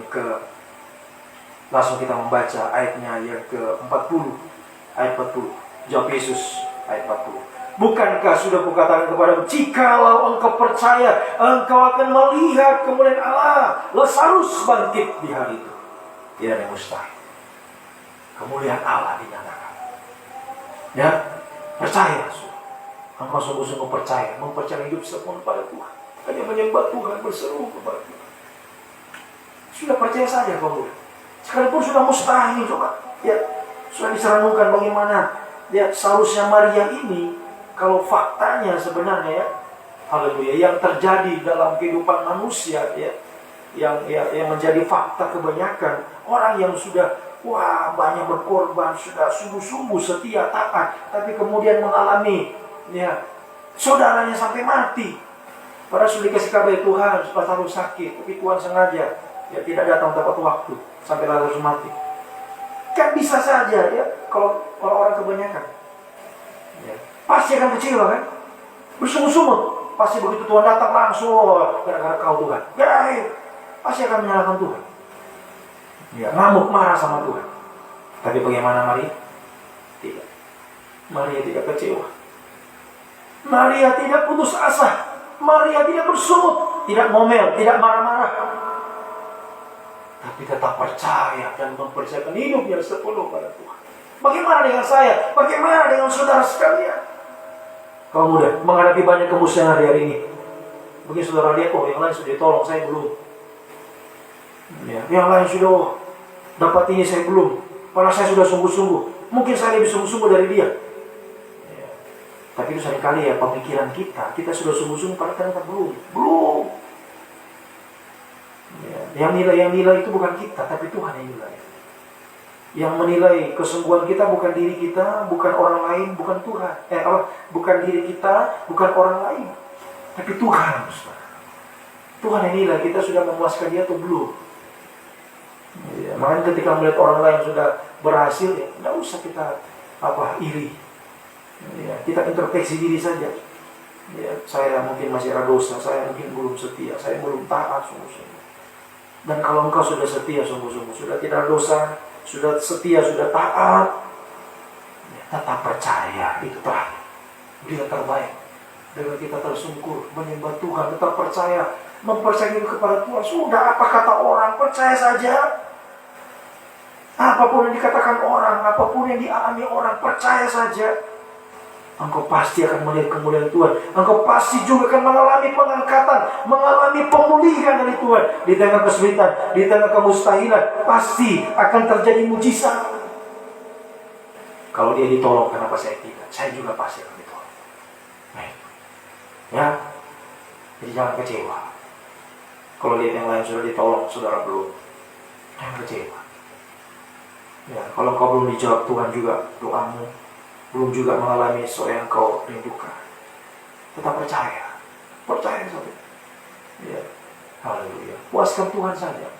langsung kita membaca ayatnya yang ke-40. Ayat 40. Jawab Yesus ayat 40. Bukankah sudah kukatakan kepadamu, jikalau engkau percaya, engkau akan melihat kemuliaan Allah. Lazarus bangkit di hari itu. Tidak ada yang mustahil. Kemuliaan Allah dinyatakan. Ya, percaya. Engkau sungguh-sungguh percaya, mempercayai hidup sepenuh pada Tuhan. Hanya menyembah Tuhan, berseru kepada Tuhan. Sudah percaya saja kamu. Sekalipun sudah mustahil, coba. Ya, sudah diserenungkan bagaimana ya seharusnya Maria ini, kalau faktanya sebenarnya ya, haleluya, yang terjadi dalam kehidupan manusia ya, yang menjadi fakta kebanyakan orang yang sudah banyak berkorban, sudah sungguh-sungguh setia taat, tapi kemudian mengalami ya saudaranya sampai mati. Padahal sudah dikasih kabar Tuhan, Lazarus sakit, tapi Tuhan sengaja ya tidak datang tepat waktu sampai Lazarus mati. Kan bisa saja ya, kalau orang kebanyakan ya, pasti akan kecewa kan, bersungguh-sungguh. Pasti begitu Tuhan datang langsung, gara-gara kau Tuhan, pasti akan menyalahkan Tuhan. Ya, ngamuk marah sama Tuhan. Tapi bagaimana Maria? Tidak. Maria tidak kecewa. Maria tidak putus asa. Maria tidak bersungut, tidak ngomel, tidak marah-marah. Tapi tetap percaya dan mempercayakan hidupnya sepenuh pada Tuhan. Bagaimana dengan saya? Bagaimana dengan saudara sekalian? Kamu muda menghadapi banyak kemusuhan hari ini. Mungkin saudara lihat, yang lain sudah ditolong, saya belum. Ya, yang lain sudah dapat ini, saya belum. Padahal saya sudah sungguh-sungguh. Mungkin saya lebih sungguh-sungguh dari dia. Ya. Tapi itu seringkali ya pemikiran kita sudah sungguh-sungguh, padahal ternyata belum. Ya. Yang nilai itu bukan kita, tapi Tuhan yang nilai. Yang menilai kesungguhan kita bukan diri kita, bukan orang lain, bukan Tuhan. Bukan diri kita, bukan orang lain, tapi Tuhan. Tuhan yang nilai kita sudah memuaskan dia atau belum. Ya, makanya ketika melihat orang lain sudah berhasil, ya tidak usah kita iri. Ya, kita introspeksi diri saja. Ya, saya mungkin masih ada dosa, saya mungkin belum setia, saya belum taat sungguh-sungguh. Dan kalau engkau sudah setia sungguh-sungguh, sudah tidak ada dosa, sudah setia, sudah taat, ya, tetap percaya, itu terakhir. Dia terbaik. Dengan kita tersungkur menyembah Tuhan, tetap percaya, mempercayai kepada Tuhan. Sudah, apa kata orang, percaya saja. Apapun yang dikatakan orang, apapun yang dialami orang, percaya saja. Engkau pasti akan melihat kemuliaan Tuhan. Engkau pasti juga akan mengalami pengangkatan, mengalami pemulihan dari Tuhan. Di tengah kesulitan, di tengah kemustahilan, pasti akan terjadi mujizat. Kalau dia ditolong, kenapa saya tidak? Saya juga pasti akan ditolong. Baik. Ya, jadi jangan kecewa. Kalau lihat yang lain sudah ditolong, saudara belum, jangan kecewa. Ya, kalau kau belum dijawab Tuhan juga doamu, belum juga mengalami sesuatu yang kau rindukan, tetap percaya saja. Ya, haleluya. Puaskan Tuhan saja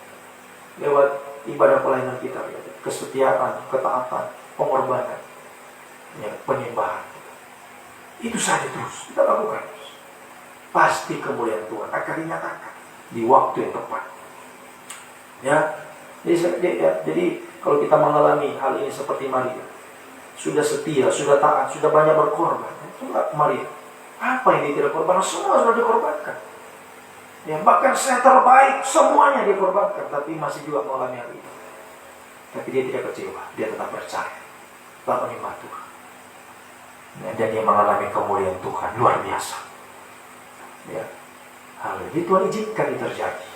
lewat ibadah pelayanan kita, kesetiaan, ketaatan, pengorbanan. ya, penyembahan. Itu saja terus kita lakukan. Pasti kemuliaan Tuhan akan dinyatakan di waktu yang tepat. Ya, jadi kalau kita mengalami hal ini seperti Maria, sudah setia, sudah taat, sudah banyak berkorban. Itulah Maria. Apa yang dia tidak korban? Semua sudah dikorbankan. Ya, bahkan yang terbaik semuanya dikorbankan, tapi masih juga mengalami hal ini. Tapi dia tidak kecewa, dia tetap percaya, tetap menyembah Tuhan. Ya, dan dia mengalami kemuliaan Tuhan luar biasa. Ya, hal ini Tuhan izinkan ini terjadi.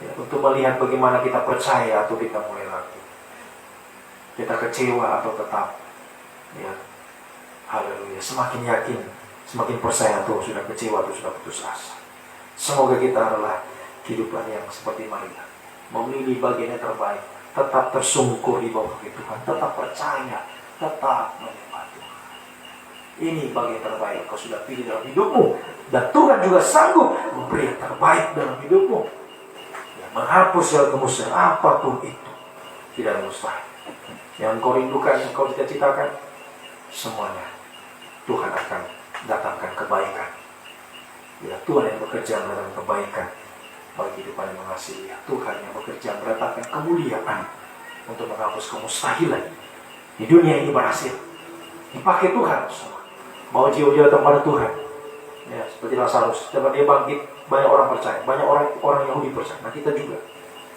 Ya, untuk melihat bagaimana kita percaya atau kita mulai ragu, kita kecewa atau tetap, ya, haleluya, semakin yakin, semakin percaya atau sudah kecewa atau sudah putus asa. Semoga kita adalah kehidupan yang seperti Maria, memilih bagian yang terbaik, tetap tersungkur di bawah kaki Tuhan, tetap percaya, tetap menyembah Tuhan. Ini bagian terbaik kau sudah pilih dalam hidupmu, dan Tuhan juga sanggup memberi yang terbaik dalam hidupmu. Ya, menghapus segala kemusnahan apapun itu tidak mustahil. Yang kau rindukan, yang kau cita-citakan, semuanya Tuhan akan datangkan kebaikan. Ya, Tuhan yang bekerja mendatangkan kebaikan bagi kehidupan yang mengasihi. Ya, Tuhan yang bekerja mendatangkan kemuliaan untuk menghapus kemustahilan. Di dunia ini berhasil dipakai Tuhan semua. Mau jiwa-jiwa datang pada Tuhan. Ya, seperti Lazarus, dapat dia bangkit, banyak orang percaya, banyak orang Yahudi percaya. Nah, kita juga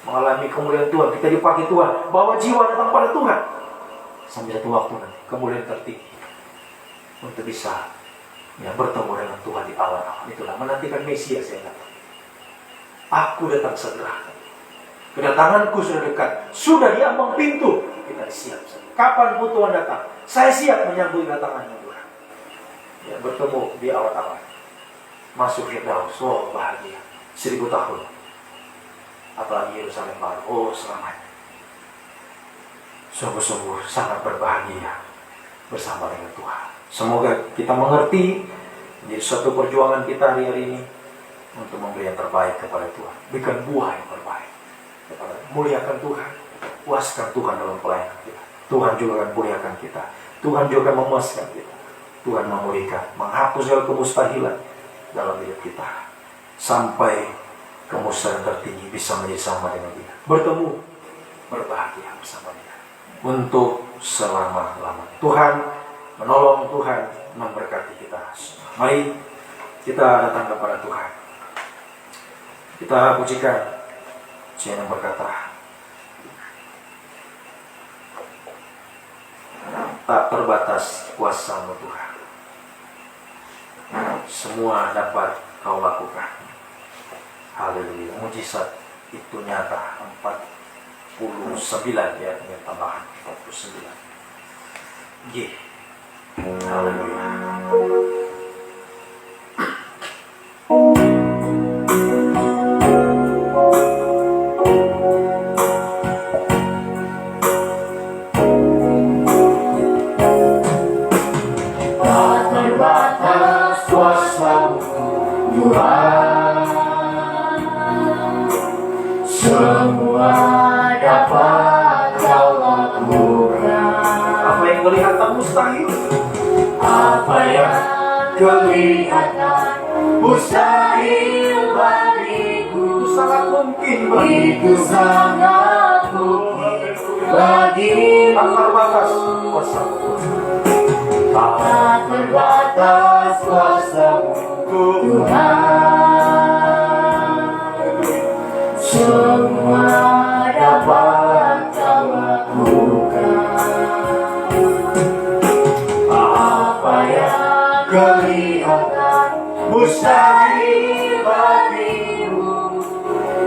mengalami kemuliaan Tuhan, kita dipakai Tuhan, bawa jiwa datang pada Tuhan. Sampai satu waktu nanti kemuliaan tertinggi untuk bisa, ya, bertemu dengan Tuhan di awan-awan. Itulah menantikan Mesias yang datang. Aku datang segera. Kedatanganku sudah dekat. Sudah di ambang pintu. Kita siap. Kapan pun Tuhan datang, saya siap menyambut kedatangannya Tuhan. Ya, bertemu di awan-awan. Masuk Firdaus. Oh, bahagia. 1000 tahun. Apalagi Yerusalem baru. Oh, selamat. Sungguh-sungguh sangat berbahagia bersama dengan Tuhan. Semoga kita mengerti menjadi suatu perjuangan kita hari-hari ini untuk memberi yang terbaik kepada Tuhan. Berikan buah yang terbaik kepada, muliakan Tuhan, puaskan Tuhan dalam pelayanan kita. Tuhan juga akan muliakan kita. Tuhan juga akan memuaskan kita. Tuhan memulihkan, menghapus segala kemustahilan dalam hidup kita sampai kemustahilan tertinggi bisa menjadi sama dengan Dia. Bertemu, berbahagia bersama Dia untuk selama-lamanya. Tuhan menolong, Tuhan memberkati kita. Mari kita datang kepada Tuhan. Kita pujikan pujian yang berkata, tak terbatas kuasa-Mu Tuhan, semua dapat Kau lakukan. Haleluya. Mujizat itu nyata. 49 ya, dengan tambahan 49. G. Haleluya. Tak terbatas kuasa-Mu Tuhan, semua dapat Kau lakukan. Apa yang kelihatan mustahil, Apa yang kelihatan mustahil bagiku, itu sangat mungkin itu sangat mungkin bagimu. tak terbatas kuasa-Mu. Tak terbatas kuasa-Mu Tuhan, semua dapat Kau lakukan. Apa yang kelihatan mustahil bagimu,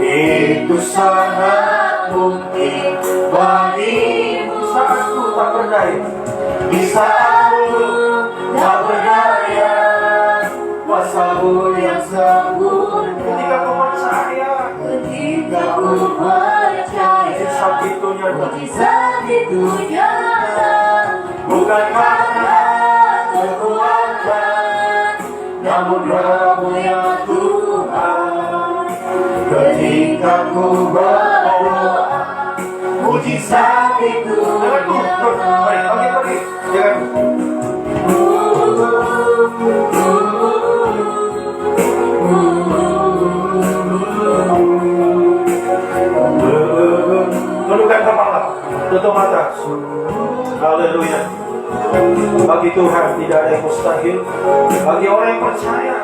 itu sangat mungkin bagimu. Saatku tak berdaya, Di saat-Mu tak berdaya, kuasa-Mu yang sempurna. ketika Kau percaya, Ketika ku percaya, mujizat itu nyata. mujizat itu nyata. Bukan karena kekuatan, namun Roh-Mu ya Tuhan. Ketika ku berdoa, mujizat itu Dengan ku, nyata. baik, bagi lagi, ya kan? Tundukkan kepala, tutup mata. Haleluya. Bagi Tuhan tidak ada yang mustahil. Bagi orang yang percaya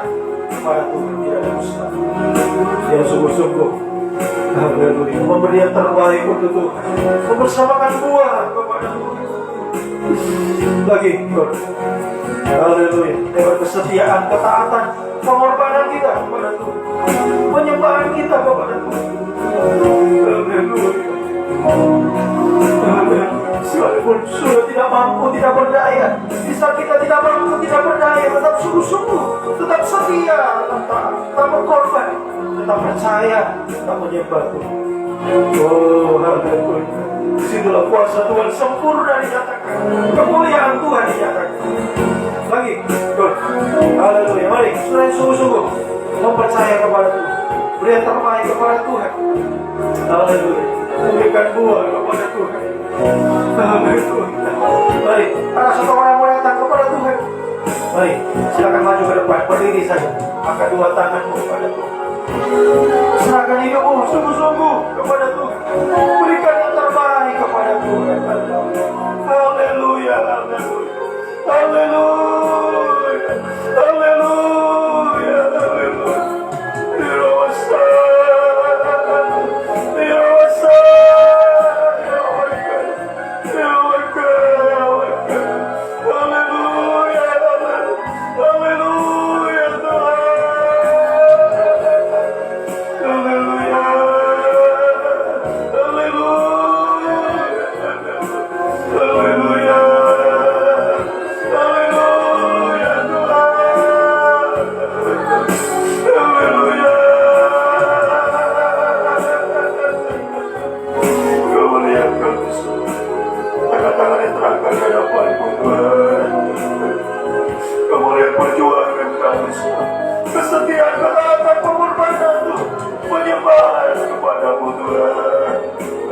kepada Tuhan tidak ada yang mustahil. Dia sungguh-sungguh, haleluya, memberi yang terbaik untuk Tuhan, mempersamakan buah kepada Tuhan. Lagi, haleluya, lewat kesetiaan, ketaatan, pengorbanan kita kepada Tuhan, penyembahan kita kepada Tuhan. Haleluya. Sekalipun sudah tidak mampu, tidak berdaya, bisa kita tidak mampu, tidak berdaya, tetap sungguh-sungguh, tetap setia, tetap berkorban, tetap percaya, tetap menyembah Tuhan. Oh, haleluya. Disitulah kuasa Tuhan sempurna dinyatakan, kemuliaan Tuhan dinyatakan. Lagi, haleluya. Mari, saudara sungguh-sungguh mempercaya kepada Tuhan, beri yang terbaik kepada Tuhan. Haleluya. Memberikan buah kepada Tuhan. Haleluya. Mari, ada satu orang mau datang kepada Tuhan. Mari, silakan maju ke depan, berdiri saja, angkat dua tanganmu kepada Tuhan. Serahkan hidupmu sungguh-sungguh kepada Tuhan. Berikan yang terbaik kepada Tuhan. Haleluya, haleluya, haleluya, haleluya, haleluya. Kesetiaan, ketaatan, pengorbanan Tuhan, penyembahan kepadamu Tuhan.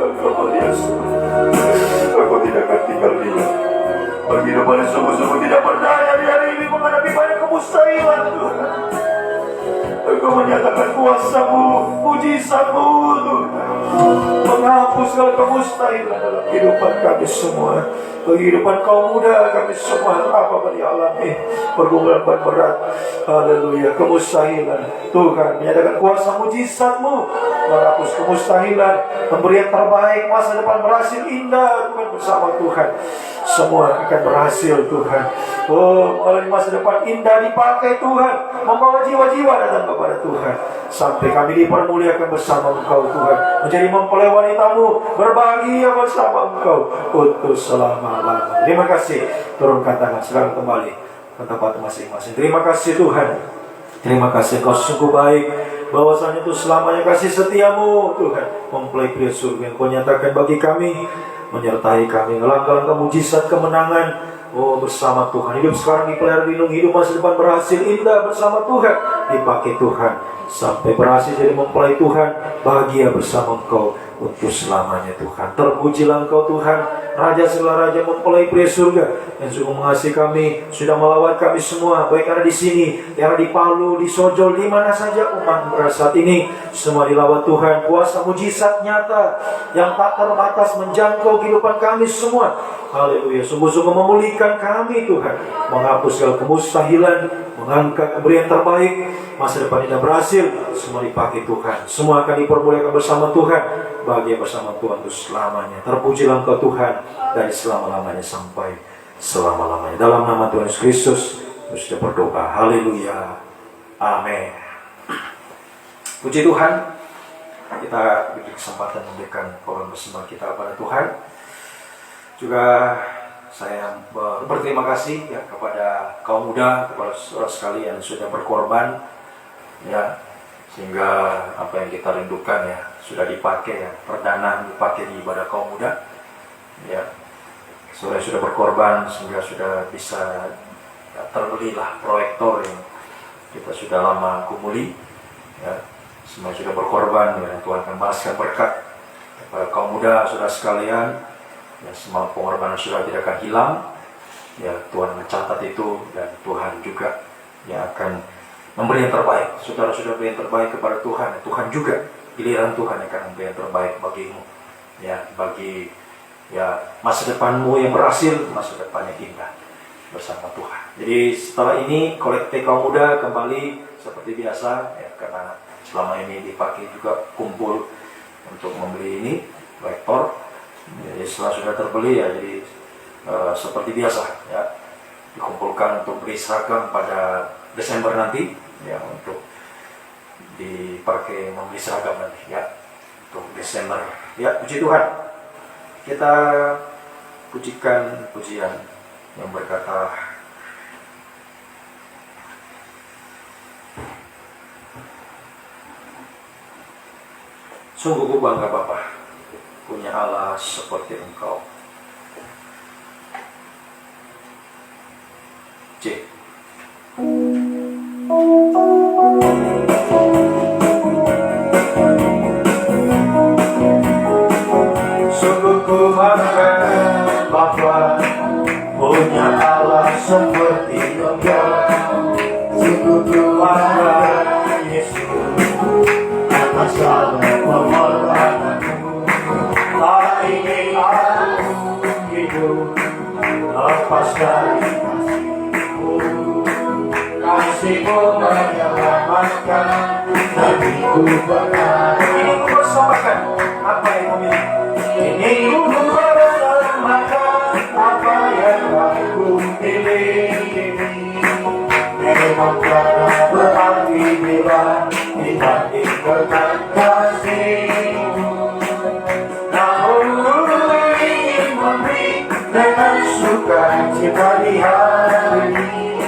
Engkau Yesus, Aku tidak akan tinggal diam. Bagi depan sungguh-sungguh tidak berdaya di hari ini menghadapi banyak kemustahilan Tuhan. Engkau menyatakan kuasa-Mu, mujizat-Mu Tuhan, menghapus segala kemustahilan dalam kehidupan kami semua. Kehidupan kaum muda kami semua apa yang dialami, pergumulan berat, haleluya, kemustahilan. Tuhan menyatakan kuasa mujizat-Mu menghapus kemustahilan, memberi yang terbaik, masa depan berhasil indah Tuhan bersama Tuhan. Semua akan berhasil Tuhan. Oh, melalui masa depan indah dipakai Tuhan, membawa jiwa-jiwa datang kepada Tuhan, sampai kami dipermuliakan bersama Engkau Tuhan, menjadi mempelai wanita-Mu, berbahagia bersama Engkau untuk selama-lamanya. Terima kasih. Turunkan tangan, silakan kembali ke tempat masing-masing. Terima kasih Tuhan. Terima kasih Kau sungguh baik, bahwasanya itu selamanya kasih setiamu Tuhan, mempelai pria surga yang Kau nyatakan bagi kami, menyertai kami, langkah-langkah mujizat kemenangan. Oh, bersama Tuhan, hidup sekarang dipelihara lindungi, hidup masa depan berhasil indah bersama Tuhan, dipakai Tuhan, sampai berhasil jadi mempelai Tuhan, bahagia bersama Engkau untuk selamanya Tuhan. Terpujilah Engkau Tuhan, Raja segala raja, mempelai pria surga yang sungguh mengasihi kami, sudah melawat kami semua, baik ada di sini, yang ada di Palu, di Sojol, di mana saja umat saat ini, semua dilawat Tuhan. Kuasa mujizat nyata yang tak terbatas menjangkau kehidupan kami semua. Haleluya, sungguh-sungguh memulihkan kami Tuhan, menghapus segala kemustahilan, mengangkat pemberian terbaik, masa depan tidak berhasil, semua dipakai Tuhan, semua akan dipermuliakan bersama Tuhan, bahagia bersama Tuhan untuk selamanya. Terpujilah Engkau Tuhan dari selama-lamanya sampai selama-lamanya. Dalam nama Tuhan Yesus Kristus sudah berdoa. Haleluya, amin. Puji Tuhan, kita diberi kesempatan memberikan korban persembahan kita kepada Tuhan. Juga saya berterima kasih ya kepada kaum muda, kepada saudara sekalian yang sudah berkorban ya, sehingga apa yang kita rindukan ya sudah dipakai ya, perdana dipakai di ibadah kaum muda ya. Saudara sudah berkorban sehingga sudah bisa ya, terbelilah proyektor yang kita sudah lama kumuli ya. Semua sudah berkorban ya, Tuhan akan balaskan berkat kepada kaum muda saudara sekalian. Ya, semua pengorbanan sudah tidak akan hilang, Ya, Tuhan mencatat itu, dan Tuhan juga yang akan memberi yang terbaik. Saudara sudah beri yang terbaik kepada Tuhan, Tuhan juga giliran Tuhan akan memberi yang terbaik bagimu. Ya, bagi masa depanmu yang berhasil, masa depan yang indah bersama Tuhan. Jadi setelah ini kolekte kaum muda kembali seperti biasa, ya, karena selama ini dipakai juga kumpul untuk membeli ini lektor. Jadi setelah sudah terbeli, ya, jadi seperti biasa, ya, dikumpulkan untuk beli seragam pada Desember nanti, ya, untuk dipakai membeli seragam nanti, ya, untuk Desember. Ya, puji Tuhan. Kita pujikan pujian yang berkata, sungguh ku bangga Bapa, punya Allah seperti Engkau. C. Sungguh ku bangga Bapa, punya Allah seperti Engkau. Sungguh ku bangga Yesus, atas segala pengorbananmu. Tak ingin aku hidup lepas dari kasih-Mu. Kasih-Mu menyelamatkan, hatiku benar. Ini ku persembahkan apa yang kau miliki. Ini ku persembahkan apa yang aku miliki. Memang karena berarti bila dibandingkan kasih-Mu. Namun ku ingin memberi dengan sukacita di hari ini,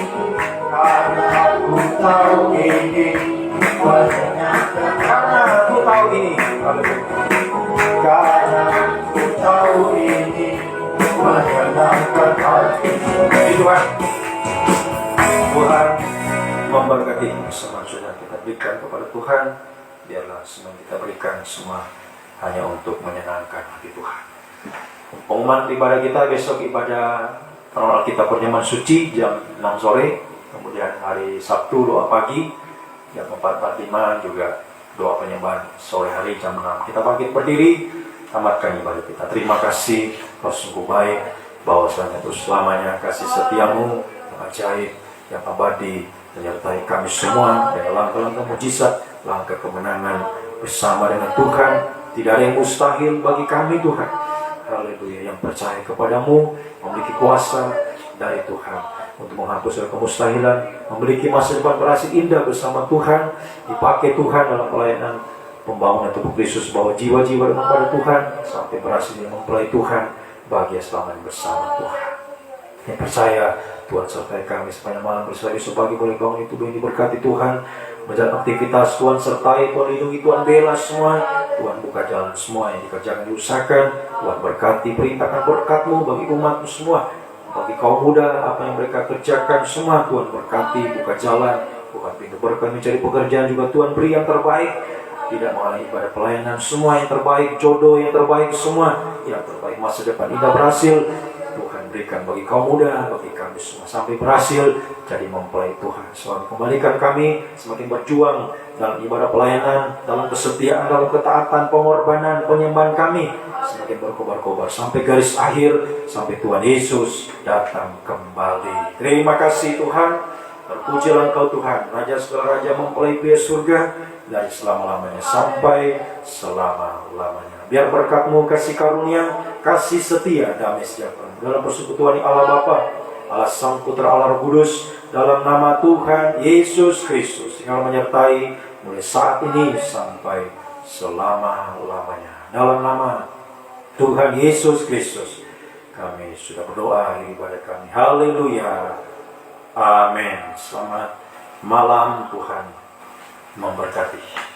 karena aku tahu ini menyenangkan. Karena aku tahu ini, Karena aku tahu ini menyenangkan hati. Tuhan, Tuhan memberkati semua sudah kita berikan kepada Tuhan. Biarlah semua yang kita berikan semua hanya untuk menyenangkan hati Tuhan. Pengumuman ibadah kita besok, ibadah penolak kita perjamuan suci jam 6 sore. Kemudian hari Sabtu doa pagi jam 4.45, juga doa penyembahan sore hari jam 6. Kita bangkit berdiri, tamatkan ibadah kita. Terima kasih, Kau sungguh baik, bahwasanya terus selamanya kasih setiamu yang ajaib, yang abadi menyertai kami semua dengan langkah-langkah mujizat, langkah kemenangan bersama dengan Tuhan. Tidak ada yang mustahil bagi kami, Tuhan. Haleluya, yang percaya kepadamu memiliki kuasa dari Tuhan untuk menghapus segala kemustahilan, memiliki masa depan berhasil indah bersama Tuhan, dipakai Tuhan dalam pelayanan pembangunan tubuh Kristus, bahwa jiwa-jiwa yang kepada Tuhan sampai berhasil mempelai Tuhan, bahagia selamanya bersama Tuhan. Yang percaya Tuhan sertai kami sepanjang malam bersama besok pagi boleh bangun itu yang diberkati Tuhan, menjalankan aktivitas Tuhan sertai, Tuhan lindungi, Tuhan bela semua, Tuhan buka jalan semua yang dikerjakan diusahakan, Tuhan berkati, perintahkan berkat-Mu bagi umat-Mu semua, bagi kaum muda apa yang mereka kerjakan semua Tuhan berkati, buka jalan, buka pintu berkat, mencari pekerjaan juga Tuhan beri yang terbaik, tidak mengalami ibadah pelayanan semua yang terbaik, jodoh yang terbaik semua yang terbaik, masa depan indah berhasil Tuhan berikan bagi kaum muda, bagi kami semua sampai berhasil jadi mempelai Tuhan. Selalu kembalikan kami semakin berjuang dalam ibadah pelayanan, dalam kesetiaan, dalam ketaatan, pengorbanan, penyembahan kami semakin berkobar-kobar sampai garis akhir, sampai Tuhan Yesus datang kembali. Terima kasih Tuhan, terpujilah Engkau Tuhan, Raja segala Raja, mempelai pria surga dari selama-lamanya sampai selama-lamanya. Biar berkat-Mu, kasih karunia, kasih setia, damai sejahtera dalam persekutuan Allah Bapa, Allah Sang Putra, Allah Roh Kudus, dalam nama Tuhan Yesus Kristus, tinggal menyertai mulai saat ini sampai selama-lamanya. Dalam nama Tuhan Yesus Kristus kami sudah berdoa di ibadah kami. Haleluya. Amin. Selamat malam, Tuhan memberkati.